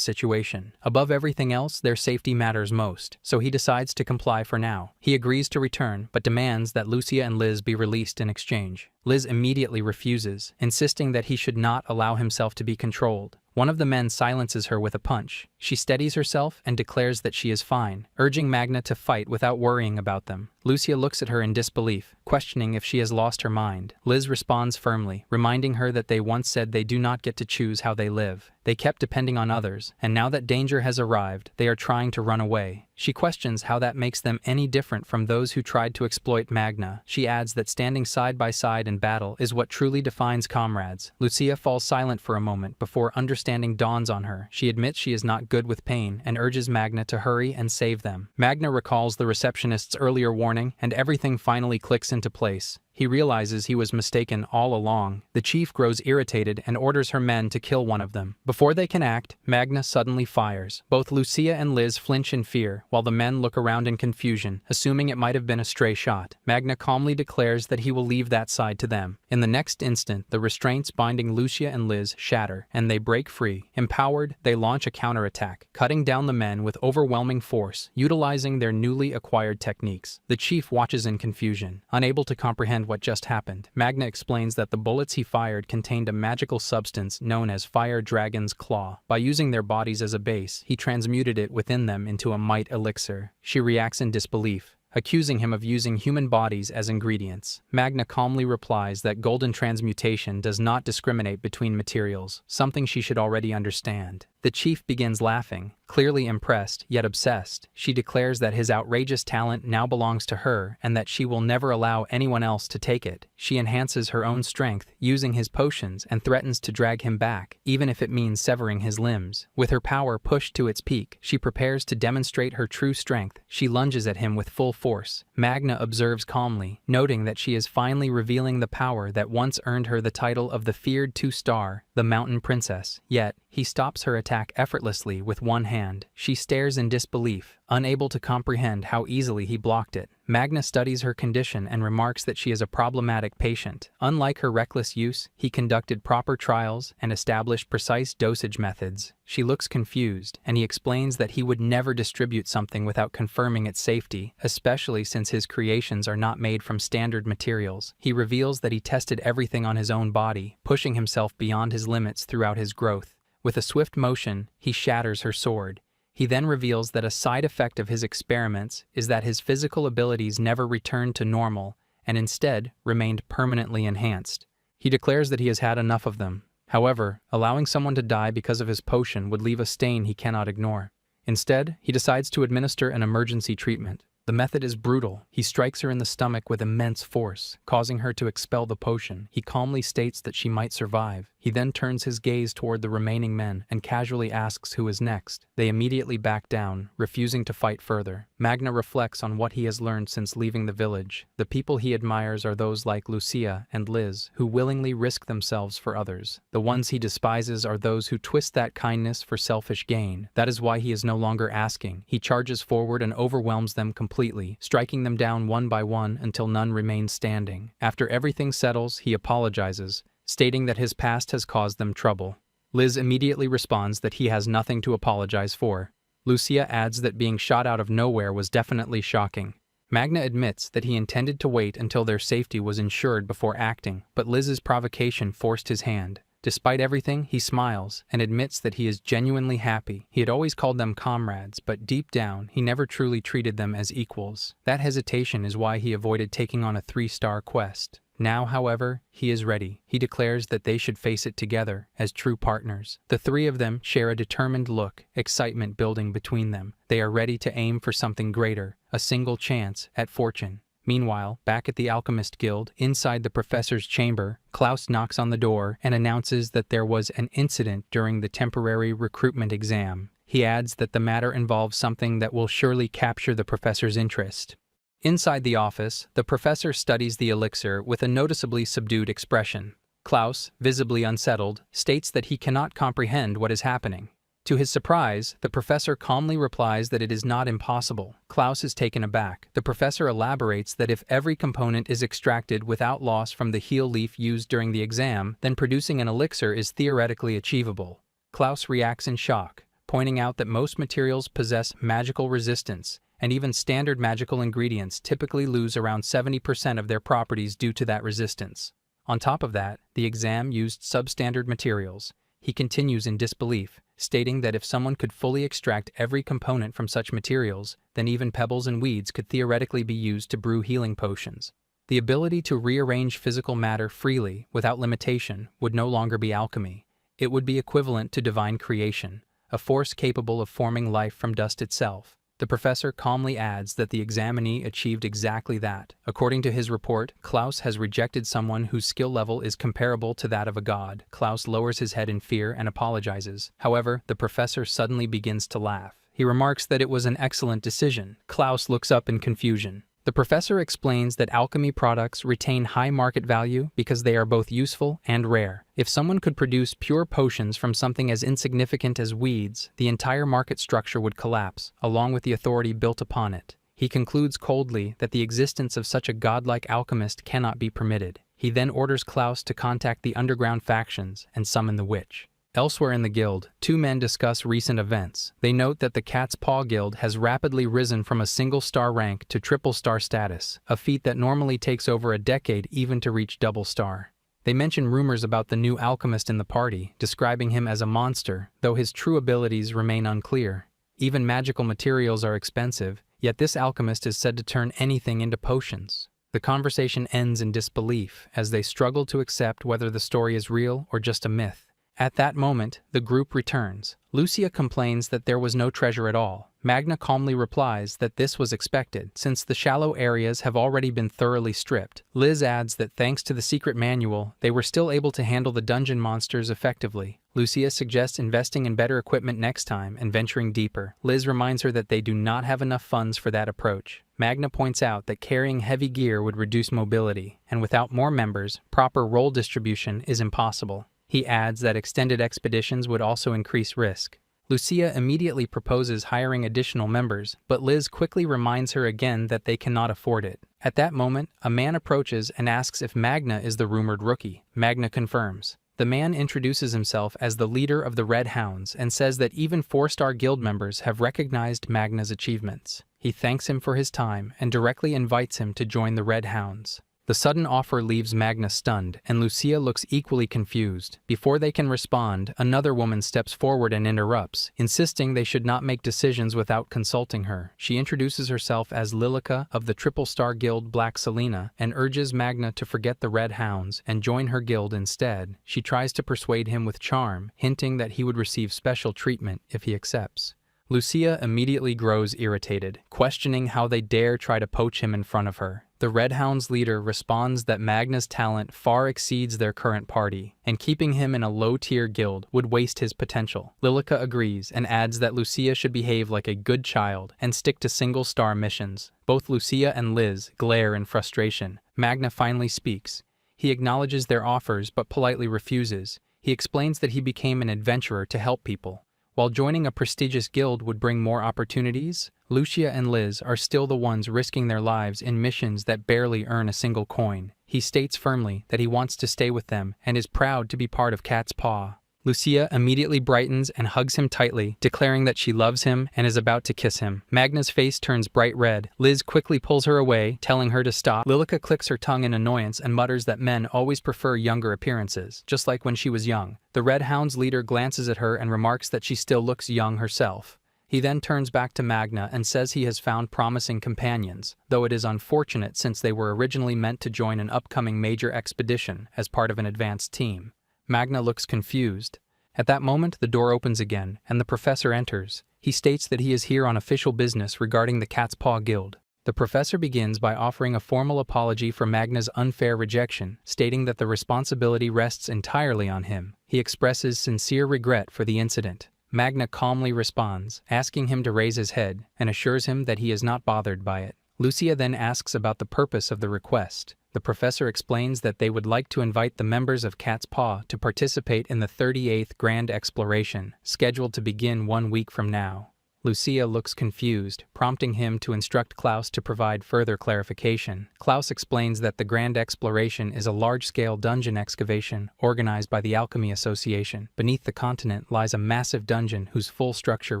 situation. Above everything else, their safety matters most, so he decides to comply for now. He agrees to return, but demands that Lucia and Liz be released in exchange. Liz immediately refuses, insisting that he should not allow himself to be controlled. One of the men silences her with a punch. She steadies herself and declares that she is fine, urging Magna to fight without worrying about them. Lucia looks at her in disbelief, questioning if she has lost her mind. Liz responds firmly, reminding her that they once said they do not get to choose how they live. They kept depending on others, and now that danger has arrived, they are trying to run away. She questions how that makes them any different from those who tried to exploit Magna. She adds that standing side by side in battle is what truly defines comrades. Lucia falls silent for a moment before understanding dawns on her. She admits she is not good with pain and urges Magna to hurry and save them. Magna recalls the receptionist's earlier warning, and everything finally clicks into place. He realizes he was mistaken all along. The chief grows irritated and orders her men to kill one of them. Before they can act, Magna suddenly fires. Both Lucia and Liz flinch in fear, while the men look around in confusion, assuming it might have been a stray shot. Magna calmly declares that he will leave that side to them. In the next instant, the restraints binding Lucia and Liz shatter, and they break free. Empowered, they launch a counterattack, cutting down the men with overwhelming force, utilizing their newly acquired techniques. The chief watches in confusion, unable to comprehend what just happened. Magna explains that the bullets he fired contained a magical substance known as Fire Dragon's Claw. By using their bodies as a base, he transmuted it within them into a might elixir. She reacts in disbelief, accusing him of using human bodies as ingredients. Magna calmly replies that golden transmutation does not discriminate between materials, something she should already understand. The chief begins laughing, clearly impressed yet obsessed. She declares that his outrageous talent now belongs to her and that she will never allow anyone else to take it. She enhances her own strength using his potions and threatens to drag him back, even if it means severing his limbs. With her power pushed to its peak, she prepares to demonstrate her true strength. She lunges at him with full force. Magna observes calmly, noting that she is finally revealing the power that once earned her the title of the feared 2-star, the Mountain Princess. Yet, he stops her attack effortlessly with one hand. She stares in disbelief, unable to comprehend how easily he blocked it. Magna studies her condition and remarks that she is a problematic patient. Unlike her reckless use, he conducted proper trials and established precise dosage methods. She looks confused, and he explains that he would never distribute something without confirming its safety, especially since his creations are not made from standard materials. He reveals that he tested everything on his own body, pushing himself beyond his limits throughout his growth. With a swift motion, he shatters her sword. He then reveals that a side effect of his experiments is that his physical abilities never returned to normal and instead remained permanently enhanced. He declares that he has had enough of them. However, allowing someone to die because of his potion would leave a stain he cannot ignore. Instead, he decides to administer an emergency treatment. The method is brutal. He strikes her in the stomach with immense force, causing her to expel the potion. He calmly states that she might survive. He then turns his gaze toward the remaining men and casually asks who is next. They immediately back down, refusing to fight further. Magna reflects on what he has learned since leaving the village. The people he admires are those like Lucia and Liz, who willingly risk themselves for others. The ones he despises are those who twist that kindness for selfish gain. That is why he is no longer asking. He charges forward and overwhelms them completely, striking them down one by one until none remain standing. After everything settles, he apologizes, stating that his past has caused them trouble. Liz immediately responds that he has nothing to apologize for. Lucia adds that being shot out of nowhere was definitely shocking. Magna admits that he intended to wait until their safety was ensured before acting, but Liz's provocation forced his hand. Despite everything, he smiles and admits that he is genuinely happy. He had always called them comrades, but deep down, he never truly treated them as equals. That hesitation is why he avoided taking on a 3-star quest. Now, however, he is ready. He declares that they should face it together, as true partners. The three of them share a determined look, excitement building between them. They are ready to aim for something greater, a single chance at fortune. Meanwhile, back at the Alchemist Guild, inside the professor's chamber, Klaus knocks on the door and announces that there was an incident during the temporary recruitment exam. He adds that the matter involves something that will surely capture the professor's interest. Inside the office, the professor studies the elixir with a noticeably subdued expression. Klaus, visibly unsettled, states that he cannot comprehend what is happening. To his surprise, the professor calmly replies that it is not impossible. Klaus is taken aback. The professor elaborates that if every component is extracted without loss from the heal leaf used during the exam, then producing an elixir is theoretically achievable. Klaus reacts in shock, pointing out that most materials possess magical resistance, and even standard magical ingredients typically lose around 70% of their properties due to that resistance. On top of that, the exam used substandard materials. He continues in disbelief, stating that if someone could fully extract every component from such materials, then even pebbles and weeds could theoretically be used to brew healing potions. The ability to rearrange physical matter freely, without limitation, would no longer be alchemy. It would be equivalent to divine creation, a force capable of forming life from dust itself. The professor calmly adds that the examinee achieved exactly that. According to his report, Klaus has rejected someone whose skill level is comparable to that of a god. Klaus lowers his head in fear and apologizes. However, the professor suddenly begins to laugh. He remarks that it was an excellent decision. Klaus looks up in confusion. The professor explains that alchemy products retain high market value because they are both useful and rare. If someone could produce pure potions from something as insignificant as weeds, the entire market structure would collapse, along with the authority built upon it. He concludes coldly that the existence of such a godlike alchemist cannot be permitted. He then orders Klaus to contact the underground factions and summon the witch. Elsewhere in the guild, two men discuss recent events. They note that the Cat's Paw Guild has rapidly risen from a single-star rank to triple-star status, a feat that normally takes over a decade even to reach double-star. They mention rumors about the new alchemist in the party, describing him as a monster, though his true abilities remain unclear. Even magical materials are expensive, yet this alchemist is said to turn anything into potions. The conversation ends in disbelief, as they struggle to accept whether the story is real or just a myth. At that moment, the group returns. Lucia complains that there was no treasure at all. Magna calmly replies that this was expected, since the shallow areas have already been thoroughly stripped. Liz adds that thanks to the secret manual, they were still able to handle the dungeon monsters effectively. Lucia suggests investing in better equipment next time and venturing deeper. Liz reminds her that they do not have enough funds for that approach. Magna points out that carrying heavy gear would reduce mobility, and without more members, proper role distribution is impossible. He adds that extended expeditions would also increase risk. Lucia immediately proposes hiring additional members, but Liz quickly reminds her again that they cannot afford it. At that moment, a man approaches and asks if Magna is the rumored rookie. Magna confirms. The man introduces himself as the leader of the Red Hounds and says that even 4-star guild members have recognized Magna's achievements. He thanks him for his time and directly invites him to join the Red Hounds. The sudden offer leaves Magna stunned, and Lucia looks equally confused. Before they can respond, another woman steps forward and interrupts, insisting they should not make decisions without consulting her. She introduces herself as Lilica of the Triple-Star Guild Black Selena and urges Magna to forget the Red Hounds and join her guild instead. She tries to persuade him with charm, hinting that he would receive special treatment if he accepts. Lucia immediately grows irritated, questioning how they dare try to poach him in front of her. The Red Hound's leader responds that Magna's talent far exceeds their current party, and keeping him in a low-tier guild would waste his potential. Lilica agrees and adds that Lucia should behave like a good child and stick to single-star missions. Both Lucia and Liz glare in frustration. Magna finally speaks. He acknowledges their offers but politely refuses. He explains that he became an adventurer to help people. While joining a prestigious guild would bring more opportunities, Lucia and Liz are still the ones risking their lives in missions that barely earn a single coin. He states firmly that he wants to stay with them and is proud to be part of Cat's Paw. Lucia immediately brightens and hugs him tightly, declaring that she loves him and is about to kiss him. Magna's face turns bright red. Liz quickly pulls her away, telling her to stop. Lilica clicks her tongue in annoyance and mutters that men always prefer younger appearances, just like when she was young. The Red Hound's leader glances at her and remarks that she still looks young herself. He then turns back to Magna and says he has found promising companions, though it is unfortunate since they were originally meant to join an upcoming major expedition as part of an advanced team. Magna looks confused. At that moment, the door opens again, and the professor enters. He states that he is here on official business regarding the Cat's Paw Guild. The professor begins by offering a formal apology for Magna's unfair rejection, stating that the responsibility rests entirely on him. He expresses sincere regret for the incident. Magna calmly responds, asking him to raise his head, and assures him that he is not bothered by it. Lucia then asks about the purpose of the request. The professor explains that they would like to invite the members of Cat's Paw to participate in the 38th Grand Exploration, scheduled to begin 1 week from now. Lucia looks confused, prompting him to instruct Klaus to provide further clarification. Klaus explains that the Grand Exploration is a large-scale dungeon excavation organized by the Alchemy Association. Beneath the continent lies a massive dungeon whose full structure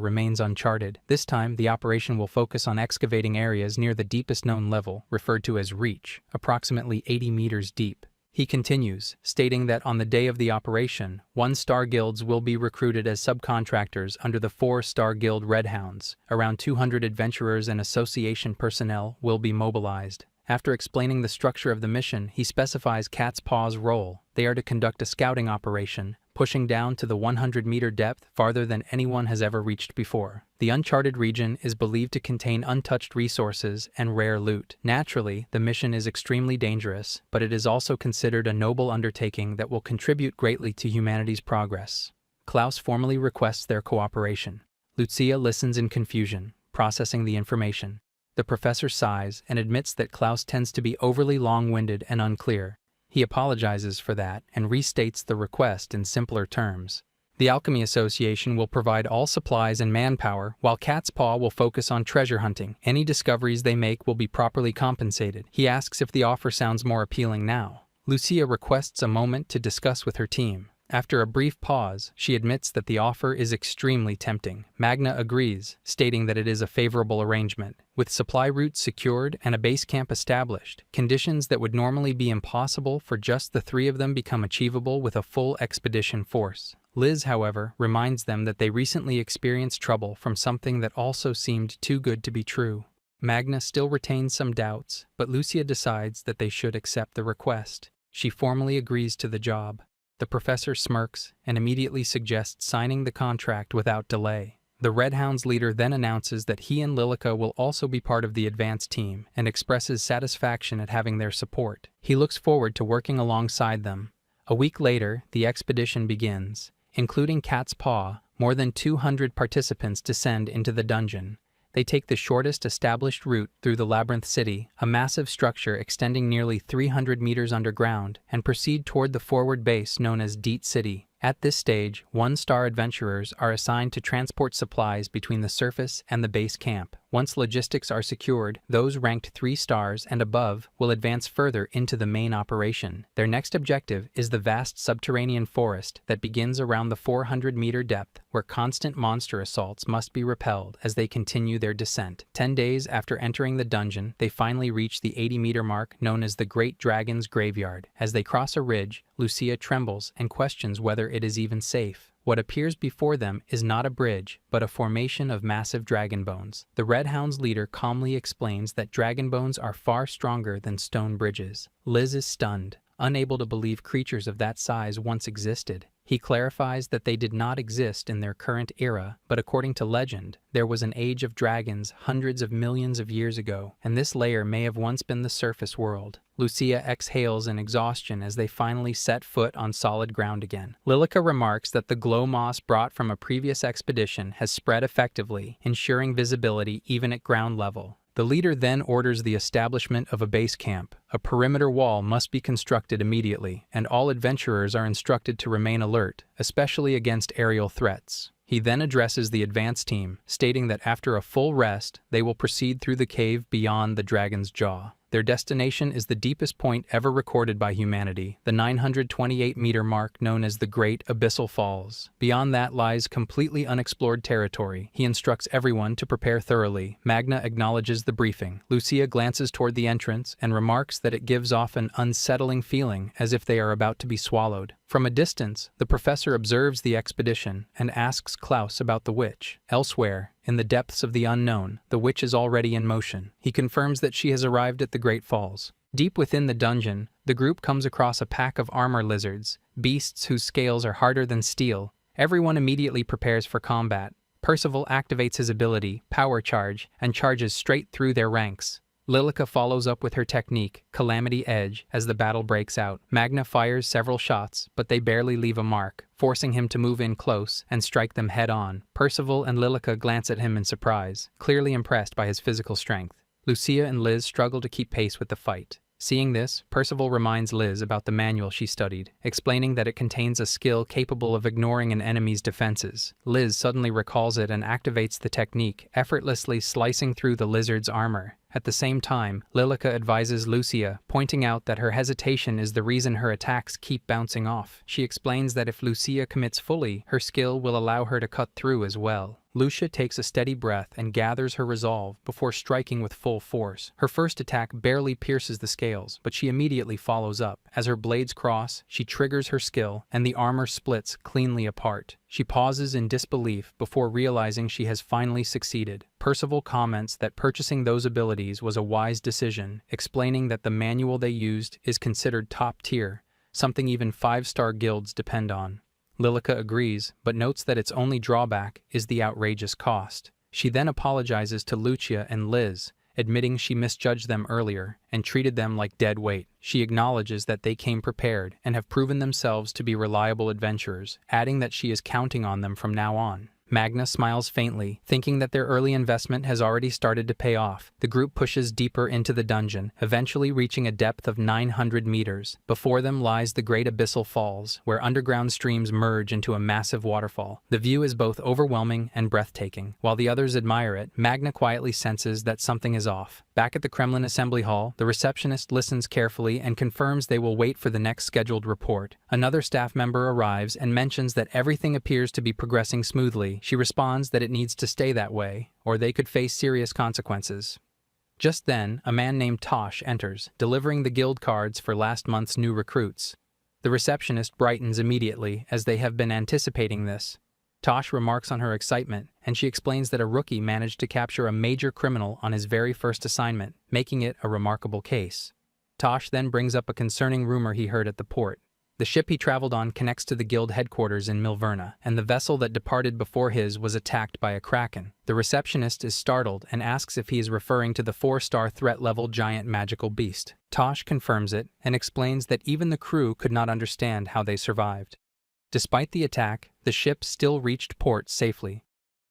remains uncharted. This time, the operation will focus on excavating areas near the deepest known level, referred to as Reach, approximately 80 meters deep. He continues, stating that on the day of the operation, 1-star guilds will be recruited as subcontractors under the 4-star guild Red Hounds. Around 200 adventurers and association personnel will be mobilized. After explaining the structure of the mission, he specifies Cat's Paw's role. They are to conduct a scouting operation, pushing down to the 100-meter depth, farther than anyone has ever reached before. The uncharted region is believed to contain untouched resources and rare loot. Naturally, the mission is extremely dangerous, but it is also considered a noble undertaking that will contribute greatly to humanity's progress. Klaus formally requests their cooperation. Lucia listens in confusion, processing the information. The professor sighs and admits that Klaus tends to be overly long-winded and unclear. He apologizes for that and restates the request in simpler terms. The Alchemy Association will provide all supplies and manpower, while Cat's Paw will focus on treasure hunting. Any discoveries they make will be properly compensated. He asks if the offer sounds more appealing now. Lucia requests a moment to discuss with her team. After a brief pause, she admits that the offer is extremely tempting. Magna agrees, stating that it is a favorable arrangement. With supply routes secured and a base camp established, conditions that would normally be impossible for just the 3 of them become achievable with a full expedition force. Liz, however, reminds them that they recently experienced trouble from something that also seemed too good to be true. Magna still retains some doubts, but Lucia decides that they should accept the request. She formally agrees to the job. The professor smirks and immediately suggests signing the contract without delay. The Red Hound's leader then announces that he and Lilica will also be part of the advanced team and expresses satisfaction at having their support. He looks forward to working alongside them. A week later, the expedition begins. Including Cat's Paw, more than 200 participants descend into the dungeon. They take the shortest established route through the Labyrinth City, a massive structure extending nearly 300 meters underground, and proceed toward the forward base known as Deet City. At this stage, 1-star adventurers are assigned to transport supplies between the surface and the base camp. Once logistics are secured, those ranked 3 stars and above will advance further into the main operation. Their next objective is the vast subterranean forest that begins around the 400-meter depth, where constant monster assaults must be repelled as they continue their descent. 10 days after entering the dungeon, they finally reach the 80-meter mark known as the Great Dragon's Graveyard. As they cross a ridge, Lucia trembles and questions whether it is even safe. What appears before them is not a bridge, but a formation of massive dragon bones. The Red Hound's leader calmly explains that dragon bones are far stronger than stone bridges. Liz is stunned, unable to believe creatures of that size once existed. He clarifies that they did not exist in their current era, but according to legend, there was an age of dragons hundreds of millions of years ago, and this layer may have once been the surface world. Lucia exhales in exhaustion as they finally set foot on solid ground again. Lilica remarks that the glow moss brought from a previous expedition has spread effectively, ensuring visibility even at ground level. The leader then orders the establishment of a base camp. A perimeter wall must be constructed immediately, and all adventurers are instructed to remain alert, especially against aerial threats. He then addresses the advance team, stating that after a full rest, they will proceed through the cave beyond the dragon's jaw. Their destination is the deepest point ever recorded by humanity, the 928-meter mark known as the Great Abyssal Falls. Beyond that lies completely unexplored territory. He instructs everyone to prepare thoroughly. Magna acknowledges the briefing. Lucia glances toward the entrance and remarks that it gives off an unsettling feeling, as if they are about to be swallowed. From a distance, the professor observes the expedition and asks Klaus about the witch. Elsewhere, in the depths of the unknown, the witch is already in motion. He confirms that she has arrived at the Great Falls. Deep within the dungeon, the group comes across a pack of armor lizards, beasts whose scales are harder than steel. Everyone immediately prepares for combat. Percival activates his ability, Power Charge, and charges straight through their ranks. Lilica follows up with her technique, Calamity Edge, as the battle breaks out. Magna fires several shots, but they barely leave a mark, forcing him to move in close and strike them head-on. Percival and Lilica glance at him in surprise, clearly impressed by his physical strength. Lucia and Liz struggle to keep pace with the fight. Seeing this, Percival reminds Liz about the manual she studied, explaining that it contains a skill capable of ignoring an enemy's defenses. Liz suddenly recalls it and activates the technique, effortlessly slicing through the lizard's armor. At the same time, Lilica advises Lucia, pointing out that her hesitation is the reason her attacks keep bouncing off. She explains that if Lucia commits fully, her skill will allow her to cut through as well. Lucia takes a steady breath and gathers her resolve before striking with full force. Her first attack barely pierces the scales, but she immediately follows up. As her blades cross, she triggers her skill, and the armor splits cleanly apart. She pauses in disbelief before realizing she has finally succeeded. Percival comments that purchasing those abilities was a wise decision, explaining that the manual they used is considered top tier, something even 5-star guilds depend on. Lilica agrees, but notes that its only drawback is the outrageous cost. She then apologizes to Lucia and Liz, admitting she misjudged them earlier and treated them like dead weight. She acknowledges that they came prepared and have proven themselves to be reliable adventurers, adding that she is counting on them from now on. Magna smiles faintly, thinking that their early investment has already started to pay off. The group pushes deeper into the dungeon, eventually reaching a depth of 900 meters. Before them lies the Great Abyssal Falls, where underground streams merge into a massive waterfall. The view is both overwhelming and breathtaking. While the others admire it, Magna quietly senses that something is off. Back at the Kremlin Assembly Hall, the receptionist listens carefully and confirms they will wait for the next scheduled report. Another staff member arrives and mentions that everything appears to be progressing smoothly. She responds that it needs to stay that way, or they could face serious consequences. Just then, a man named Tosh enters, delivering the guild cards for last month's new recruits. The receptionist brightens immediately, as they have been anticipating this. Tosh remarks on her excitement, and she explains that a rookie managed to capture a major criminal on his very first assignment, making it a remarkable case. Tosh then brings up a concerning rumor he heard at the port. The ship he traveled on connects to the guild headquarters in Milverna, and the vessel that departed before his was attacked by a kraken. The receptionist is startled and asks if he is referring to the 4-star threat-level giant magical beast. Tosh confirms it and explains that even the crew could not understand how they survived. Despite the attack, the ship still reached port safely.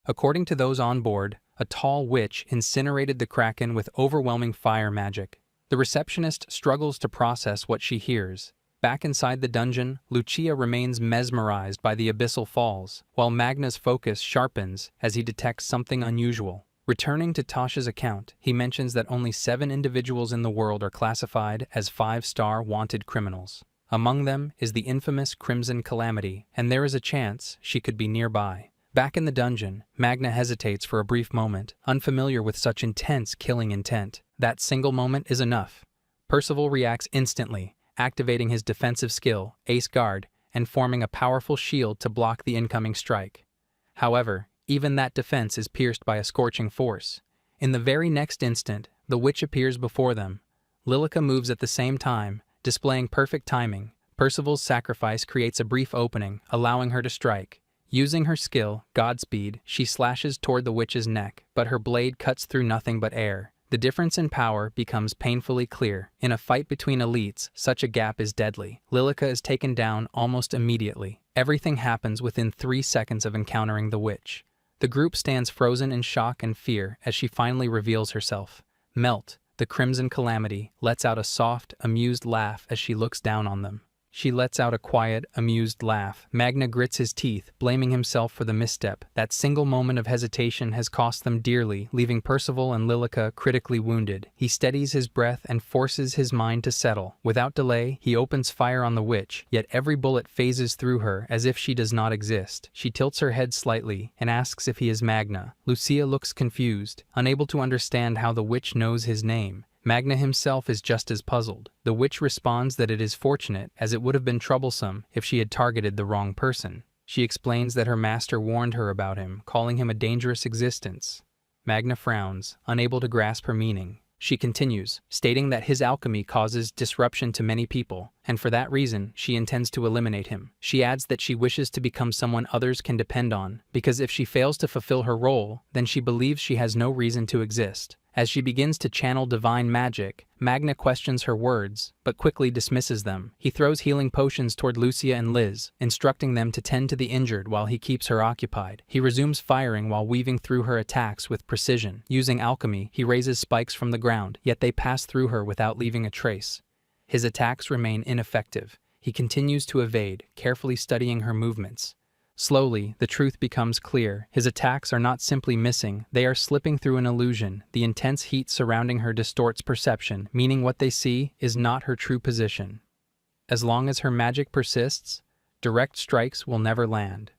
According to those on board, a tall witch incinerated the kraken with overwhelming fire magic. The receptionist struggles to process what she hears. Back inside the dungeon, Lucia remains mesmerized by the Abyssal Falls, while Magna's focus sharpens as he detects something unusual. Returning to Tosh's account, he mentions that only 7 individuals in the world are classified as 5-star wanted criminals. Among them is the infamous Crimson Calamity, and there is a chance she could be nearby. Back in the dungeon, Magna hesitates for a brief moment, unfamiliar with such intense killing intent. That single moment is enough. Percival reacts instantly, activating his defensive skill, Ace Guard, and forming a powerful shield to block the incoming strike. However, even that defense is pierced by a scorching force. In the very next instant, the witch appears before them. Lilica moves at the same time, displaying perfect timing, Percival's sacrifice creates a brief opening, allowing her to strike. Using her skill, Godspeed, she slashes toward the witch's neck, but her blade cuts through nothing but air. The difference in power becomes painfully clear. In a fight between elites, such a gap is deadly. Lilica is taken down almost immediately. Everything happens within 3 seconds of encountering the witch. The group stands frozen in shock and fear as she finally reveals herself. Melt, the Crimson Calamity, lets out a soft, amused laugh as she looks down on them. She lets out a quiet, amused laugh. Manga grits his teeth, blaming himself for the misstep. That single moment of hesitation has cost them dearly, leaving Percival and Lilica critically wounded. He steadies his breath and forces his mind to settle. Without delay, he opens fire on the witch, yet every bullet phases through her as if she does not exist. She tilts her head slightly and asks if he is Manga. Lucia looks confused, unable to understand how the witch knows his name. Manga himself is just as puzzled. The witch responds that it is fortunate, as it would have been troublesome if she had targeted the wrong person. She explains that her master warned her about him, calling him a dangerous existence. Manga frowns, unable to grasp her meaning. She continues, stating that his alchemy causes disruption to many people, and for that reason, she intends to eliminate him. She adds that she wishes to become someone others can depend on, because if she fails to fulfill her role, then she believes she has no reason to exist. As she begins to channel divine magic, Manga questions her words, but quickly dismisses them. He throws healing potions toward Lucia and Liz, instructing them to tend to the injured while he keeps her occupied. He resumes firing while weaving through her attacks with precision. Using alchemy, he raises spikes from the ground, yet they pass through her without leaving a trace. His attacks remain ineffective. He continues to evade, carefully studying her movements. Slowly, the truth becomes clear. His attacks are not simply missing, they are slipping through an illusion. The intense heat surrounding her distorts perception, meaning what they see is not her true position. As long as her magic persists, direct strikes will never land.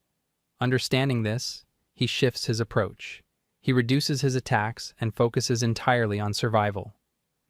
Understanding this, he shifts his approach. He reduces his attacks and focuses entirely on survival.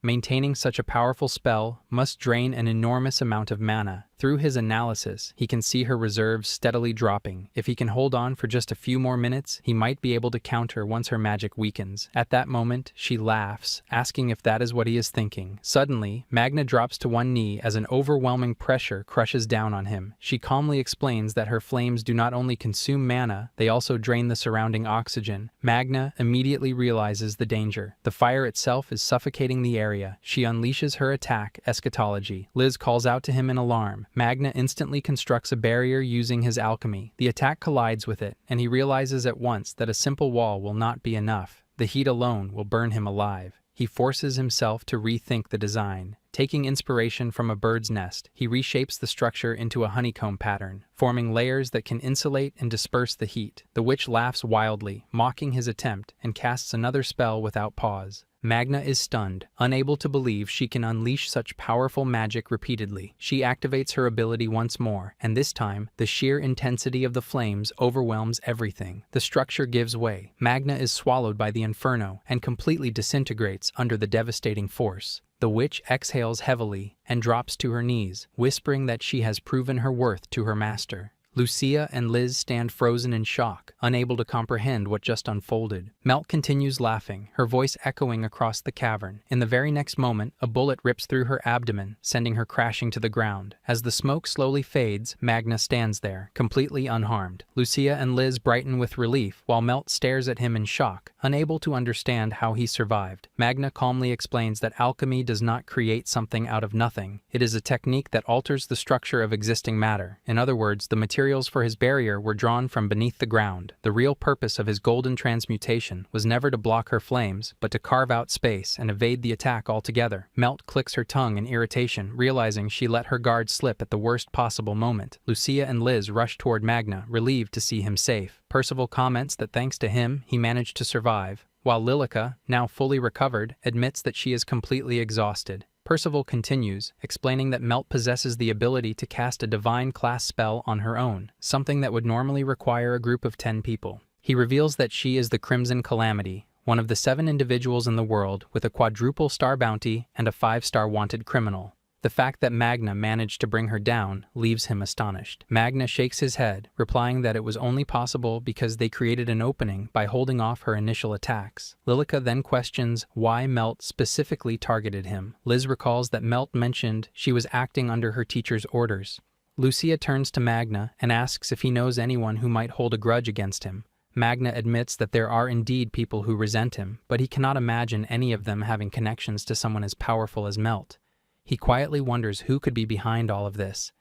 Maintaining such a powerful spell must drain an enormous amount of mana. Through his analysis, he can see her reserves steadily dropping. If he can hold on for just a few more minutes, he might be able to counter once her magic weakens. At that moment, she laughs, asking if that is what he is thinking. Suddenly, Manga drops to one knee as an overwhelming pressure crushes down on him. She calmly explains that her flames do not only consume mana, they also drain the surrounding oxygen. Manga immediately realizes the danger. The fire itself is suffocating the area. She unleashes her attack, Eschatology. Liz calls out to him in alarm. Manga instantly constructs a barrier using his alchemy. The attack collides with it, and he realizes at once that a simple wall will not be enough. The heat alone will burn him alive. He forces himself to rethink the design. Taking inspiration from a bird's nest, he reshapes the structure into a honeycomb pattern, forming layers that can insulate and disperse the heat. The witch laughs wildly, mocking his attempt, and casts another spell without pause. Manga is stunned, unable to believe she can unleash such powerful magic repeatedly. She activates her ability once more, and this time, the sheer intensity of the flames overwhelms everything. The structure gives way. Manga is swallowed by the inferno and completely disintegrates under the devastating force. The witch exhales heavily and drops to her knees, whispering that she has proven her worth to her master. Lucia and Liz stand frozen in shock, unable to comprehend what just unfolded. Melt continues laughing, her voice echoing across the cavern. In the very next moment, a bullet rips through her abdomen, sending her crashing to the ground. As the smoke slowly fades, Manga stands there, completely unharmed. Lucia and Liz brighten with relief, while Melt stares at him in shock, unable to understand how he survived. Manga calmly explains that alchemy does not create something out of nothing. It is a technique that alters the structure of existing matter. In other words, the materials for his barrier were drawn from beneath the ground. The real purpose of his golden transmutation was never to block her flames, but to carve out space and evade the attack altogether. Melt clicks her tongue in irritation, realizing she let her guard slip at the worst possible moment. Lucia and Liz rush toward Manga, relieved to see him safe. Percival comments that thanks to him, he managed to survive, while Lilica, now fully recovered, admits that she is completely exhausted. Percival continues, explaining that Melt possesses the ability to cast a divine class spell on her own, something that would normally require a group of 10 people. He reveals that she is the Crimson Calamity, one of the 7 individuals in the world with a quadruple star bounty and a 5-star wanted criminal. The fact that Magna managed to bring her down leaves him astonished. Magna shakes his head, replying that it was only possible because they created an opening by holding off her initial attacks. Lilica then questions why Melt specifically targeted him. Liz recalls that Melt mentioned she was acting under her teacher's orders. Lucia turns to Magna and asks if he knows anyone who might hold a grudge against him. Magna admits that there are indeed people who resent him, but he cannot imagine any of them having connections to someone as powerful as Melt. He quietly wonders who could be behind all of this.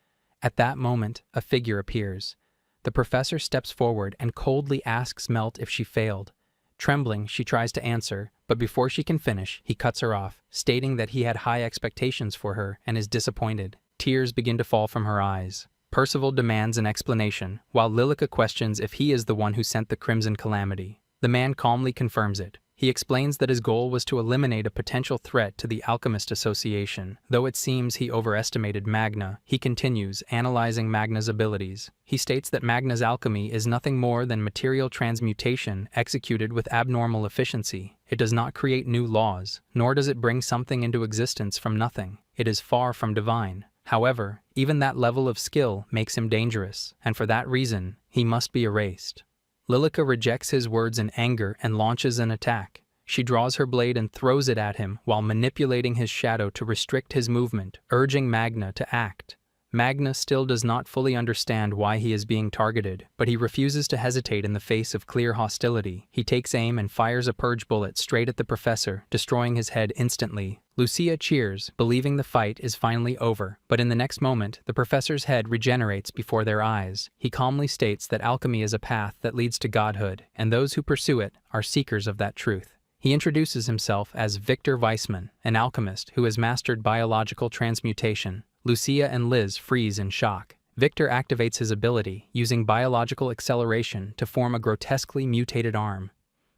At that moment, a figure appears. The professor steps forward and coldly asks Melt if she failed. Trembling, she tries to answer, but before she can finish, he cuts her off, stating that he had high expectations for her and is disappointed. Tears begin to fall from her eyes. Percival demands an explanation, while Lilica questions if he is the one who sent the Crimson Calamity. The man calmly confirms it. He explains that his goal was to eliminate a potential threat to the Alchemist Association. Though it seems he overestimated Magna, he continues, analyzing Magna's abilities. He states that Magna's alchemy is nothing more than material transmutation executed with abnormal efficiency. It does not create new laws, nor does it bring something into existence from nothing. It is far from divine. However, even that level of skill makes him dangerous, and for that reason, he must be erased. Lilica rejects his words in anger and launches an attack. She draws her blade and throws it at him while manipulating his shadow to restrict his movement, urging Magna to act. Magna still does not fully understand why he is being targeted, but he refuses to hesitate in the face of clear hostility. He takes aim and fires a purge bullet straight at the professor, destroying his head instantly. Lucia cheers, believing the fight is finally over, but in the next moment, the professor's head regenerates before their eyes. He calmly states that alchemy is a path that leads to godhood, and those who pursue it are seekers of that truth. He introduces himself as Victor Weissman, an alchemist who has mastered biological transmutation. Lucia and Liz freeze in shock. Victor activates his ability, using biological acceleration to form a grotesquely mutated arm.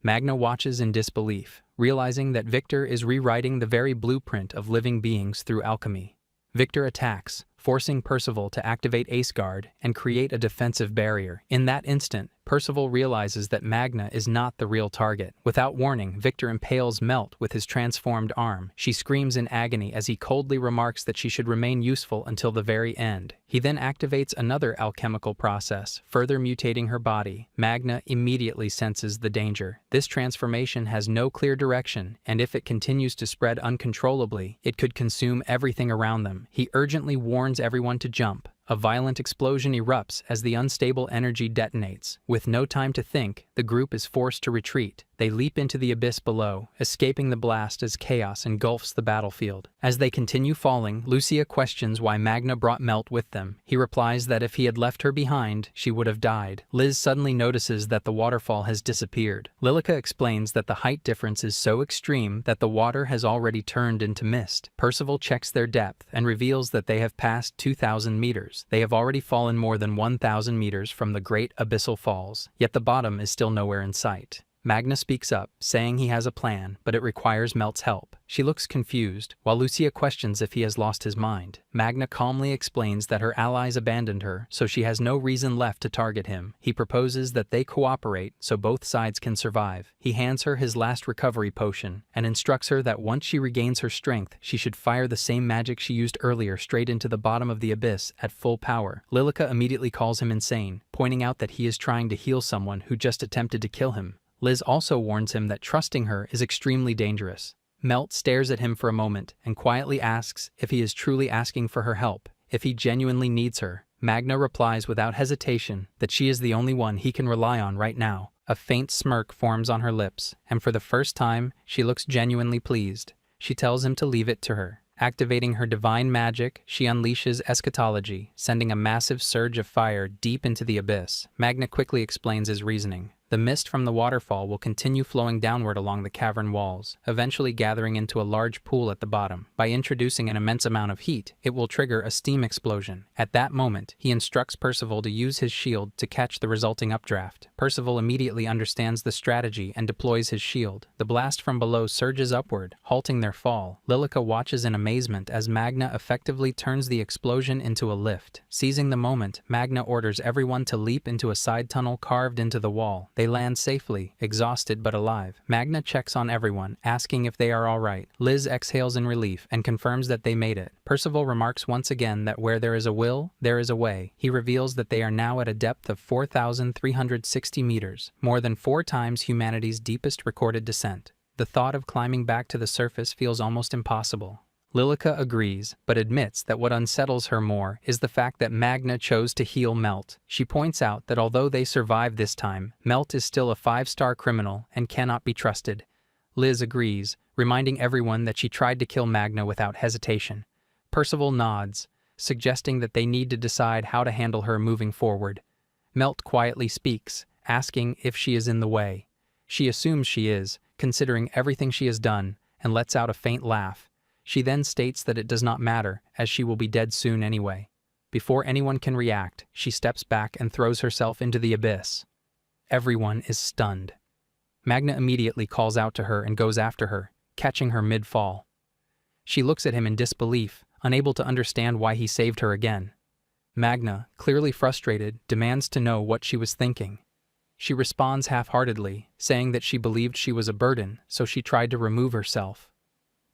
Magna watches in disbelief, realizing that Victor is rewriting the very blueprint of living beings through alchemy. Victor attacks, forcing Percival to activate Ace Guard and create a defensive barrier. In that instant, Percival realizes that Magna is not the real target. Without warning, Victor impales Melt with his transformed arm. She screams in agony as he coldly remarks that she should remain useful until the very end. He then activates another alchemical process, further mutating her body. Magna immediately senses the danger. This transformation has no clear direction, and if it continues to spread uncontrollably, it could consume everything around them. He urgently warns everyone to jump. A violent explosion erupts as the unstable energy detonates. With no time to think, the group is forced to retreat. They leap into the abyss below, escaping the blast as chaos engulfs the battlefield. As they continue falling, Lucia questions why Magna brought Melt with them. He replies that if he had left her behind, she would have died. Liz suddenly notices that the waterfall has disappeared. Lilica explains that the height difference is so extreme that the water has already turned into mist. Percival checks their depth and reveals that they have passed 2,000 meters. They have already fallen more than 1,000 meters from the Great Abyssal Falls, yet the bottom is still nowhere in sight. Magna speaks up, saying he has a plan, but it requires Melt's help. She looks confused, while Lucia questions if he has lost his mind. Magna calmly explains that her allies abandoned her, so she has no reason left to target him. He proposes that they cooperate so both sides can survive. He hands her his last recovery potion, and instructs her that once she regains her strength, she should fire the same magic she used earlier straight into the bottom of the abyss at full power. Lilica immediately calls him insane, pointing out that he is trying to heal someone who just attempted to kill him. Liz also warns him that trusting her is extremely dangerous. Melt stares at him for a moment and quietly asks if he is truly asking for her help, if he genuinely needs her. Magna replies without hesitation that she is the only one he can rely on right now. A faint smirk forms on her lips, and for the first time, she looks genuinely pleased. She tells him to leave it to her. Activating her divine magic, she unleashes eschatology, sending a massive surge of fire deep into the abyss. Magna quickly explains his reasoning. The mist from the waterfall will continue flowing downward along the cavern walls, eventually gathering into a large pool at the bottom. By introducing an immense amount of heat, it will trigger a steam explosion. At that moment, he instructs Percival to use his shield to catch the resulting updraft. Percival immediately understands the strategy and deploys his shield. The blast from below surges upward, halting their fall. Lilica watches in amazement as Magna effectively turns the explosion into a lift. Seizing the moment, Magna orders everyone to leap into a side tunnel carved into the wall. They land safely, exhausted but alive. Magna checks on everyone, asking if they are all right. Liz exhales in relief and confirms that they made it. Percival remarks once again that where there is a will, there is a way. He reveals that they are now at a depth of 4,360 meters, more than 4 times humanity's deepest recorded descent. The thought of climbing back to the surface feels almost impossible. Lilica agrees, but admits that what unsettles her more is the fact that Magna chose to heal Melt. She points out that although they survived this time, Melt is still a 5-star criminal and cannot be trusted. Liz agrees, reminding everyone that she tried to kill Magna without hesitation. Percival nods, suggesting that they need to decide how to handle her moving forward. Melt quietly speaks, asking if she is in the way. She assumes she is, considering everything she has done, and lets out a faint laugh. She then states that it does not matter, as she will be dead soon anyway. Before anyone can react, she steps back and throws herself into the abyss. Everyone is stunned. Magna immediately calls out to her and goes after her, catching her mid-fall. She looks at him in disbelief, unable to understand why he saved her again. Magna, clearly frustrated, demands to know what she was thinking. She responds half-heartedly, saying that she believed she was a burden, so she tried to remove herself.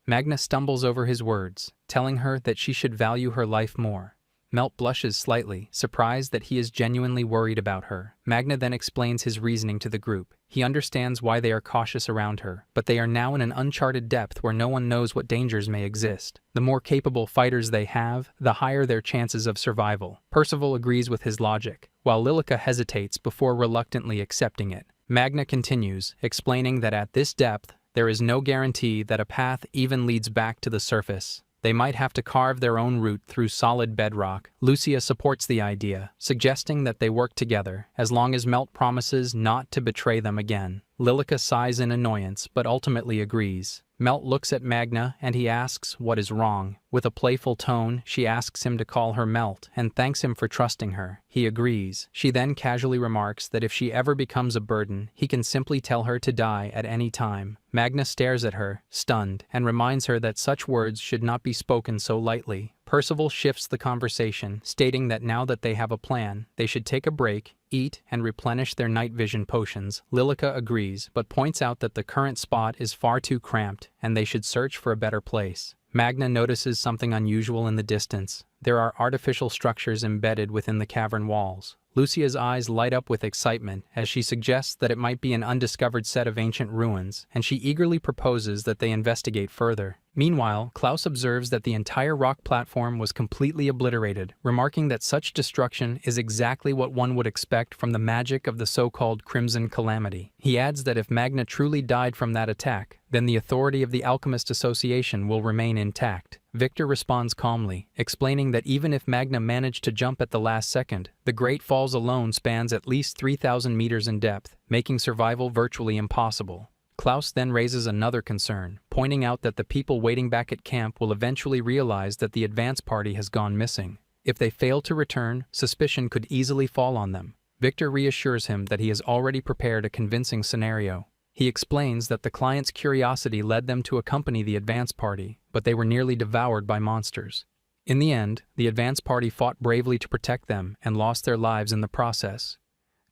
Magna stumbles over his words, telling her that she should value her life more. Melt blushes slightly, surprised that he is genuinely worried about her. Magna then explains his reasoning to the group. He understands why they are cautious around her, but they are now in an uncharted depth where no one knows what dangers may exist. The more capable fighters they have, the higher their chances of survival. Percival agrees with his logic, while Lilica hesitates before reluctantly accepting it. Magna continues, explaining that at this depth, there is no guarantee that a path even leads back to the surface. They might have to carve their own route through solid bedrock. Lucia supports the idea, suggesting that they work together, as long as Melt promises not to betray them again. Lilica sighs in annoyance, but ultimately agrees. Melt looks at Magna and he asks what is wrong. With a playful tone, she asks him to call her Melt and thanks him for trusting her. He agrees. She then casually remarks that if she ever becomes a burden, he can simply tell her to die at any time. Magna stares at her, stunned, and reminds her that such words should not be spoken so lightly. Percival shifts the conversation, stating that now that they have a plan, they should take a break, eat, and replenish their night vision potions. Lilica agrees, but points out that the current spot is far too cramped, and they should search for a better place. Magna notices something unusual in the distance. There are artificial structures embedded within the cavern walls. Lucia's eyes light up with excitement as she suggests that it might be an undiscovered set of ancient ruins, and she eagerly proposes that they investigate further. Meanwhile, Klaus observes that the entire rock platform was completely obliterated, remarking that such destruction is exactly what one would expect from the magic of the so-called Crimson Calamity. He adds that if Magna truly died from that attack, then the authority of the Alchemist Association will remain intact. Victor responds calmly, explaining that even if Magna managed to jump at the last second, the Great Falls alone spans at least 3,000 meters in depth, making survival virtually impossible. Klaus then raises another concern, pointing out that the people waiting back at camp will eventually realize that the advance party has gone missing. If they fail to return, suspicion could easily fall on them. Victor reassures him that he has already prepared a convincing scenario. He explains that the client's curiosity led them to accompany the advance party, but they were nearly devoured by monsters. In the end, the advance party fought bravely to protect them and lost their lives in the process.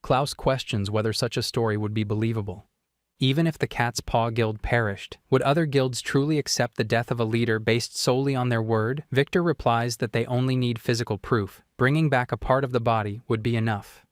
Klaus questions whether such a story would be believable. Even if the Cat's Paw Guild perished, would other guilds truly accept the death of a leader based solely on their word? Victor replies that they only need physical proof. Bringing back a part of the body would be enough.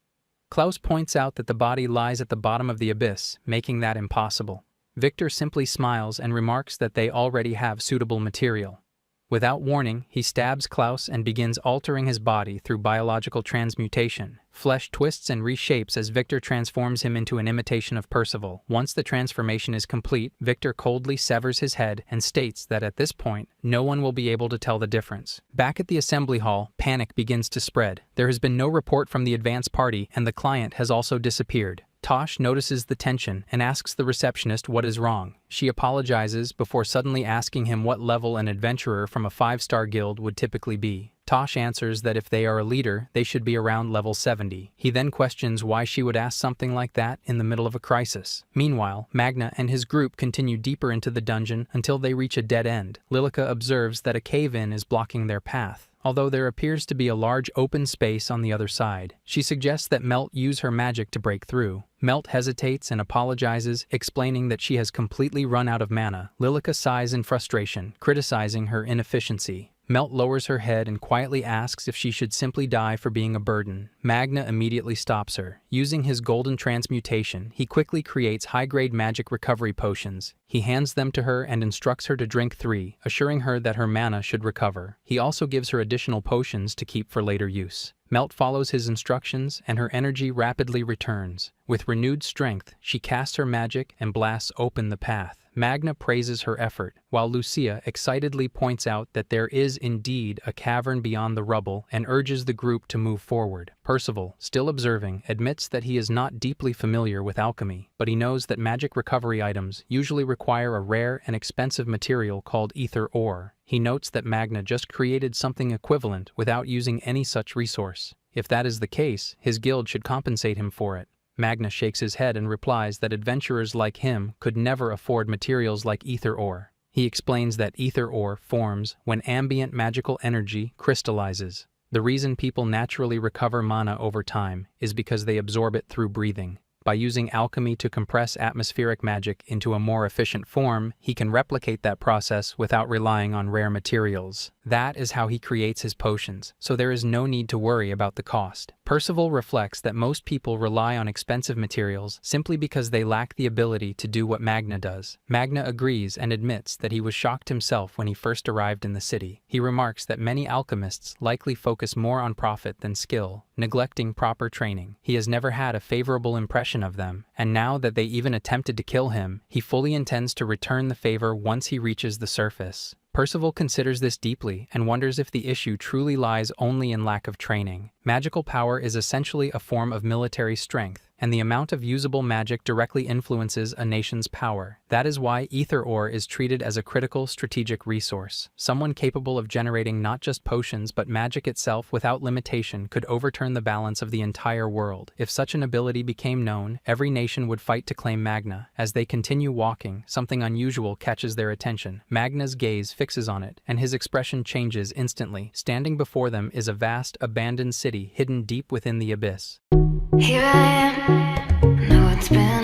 Klaus points out that the body lies at the bottom of the abyss, making that impossible. Victor simply smiles and remarks that they already have suitable material. Without warning, he stabs Klaus and begins altering his body through biological transmutation. Flesh twists and reshapes as Victor transforms him into an imitation of Percival. Once the transformation is complete, Victor coldly severs his head and states that at this point, no one will be able to tell the difference. Back at the assembly hall, panic begins to spread. There has been no report from the advance party, and the client has also disappeared. Tosh notices the tension and asks the receptionist what is wrong. She apologizes before suddenly asking him what level an adventurer from a 5-star guild would typically be. Tosh answers that if they are a leader, they should be around level 70. He then questions why she would ask something like that in the middle of a crisis. Meanwhile, Magna and his group continue deeper into the dungeon until they reach a dead end. Lilica observes that a cave-in is blocking their path, although there appears to be a large open space on the other side. She suggests that Melt use her magic to break through. Melt hesitates and apologizes, explaining that she has completely run out of mana. Lilica sighs in frustration, criticizing her inefficiency. Melt lowers her head and quietly asks if she should simply die for being a burden. Magna immediately stops her. Using his golden transmutation, he quickly creates high-grade magic recovery potions. He hands them to her and instructs her to drink 3, assuring her that her mana should recover. He also gives her additional potions to keep for later use. Melt follows his instructions, and her energy rapidly returns. With renewed strength, she casts her magic and blasts open the path. Magna praises her effort, while Lucia excitedly points out that there is indeed a cavern beyond the rubble and urges the group to move forward. Percival, still observing, admits that he is not deeply familiar with alchemy, but he knows that magic recovery items usually require a rare and expensive material called ether ore. He notes that Magna just created something equivalent without using any such resource. If that is the case, his guild should compensate him for it. Magna shakes his head and replies that adventurers like him could never afford materials like ether ore. He explains that ether ore forms when ambient magical energy crystallizes. The reason people naturally recover mana over time is because they absorb it through breathing. By using alchemy to compress atmospheric magic into a more efficient form, he can replicate that process without relying on rare materials. That is how he creates his potions, so there is no need to worry about the cost. Percival reflects that most people rely on expensive materials simply because they lack the ability to do what Magna does. Magna agrees and admits that he was shocked himself when he first arrived in the city. He remarks that many alchemists likely focus more on profit than skill, neglecting proper training. He has never had a favorable impression of them, and now that they even attempted to kill him, he fully intends to return the favor once he reaches the surface. Percival considers this deeply and wonders if the issue truly lies only in lack of training. Magical power is essentially a form of military strength, and the amount of usable magic directly influences a nation's power. That is why ether ore is treated as a critical strategic resource. Someone capable of generating not just potions but magic itself without limitation could overturn the balance of the entire world. If such an ability became known, every nation would fight to claim Magna. As they continue walking, something unusual catches their attention. Magna's gaze fixes on it, and his expression changes instantly. Standing before them is a vast, abandoned city hidden deep within the abyss. Here I am, know it's been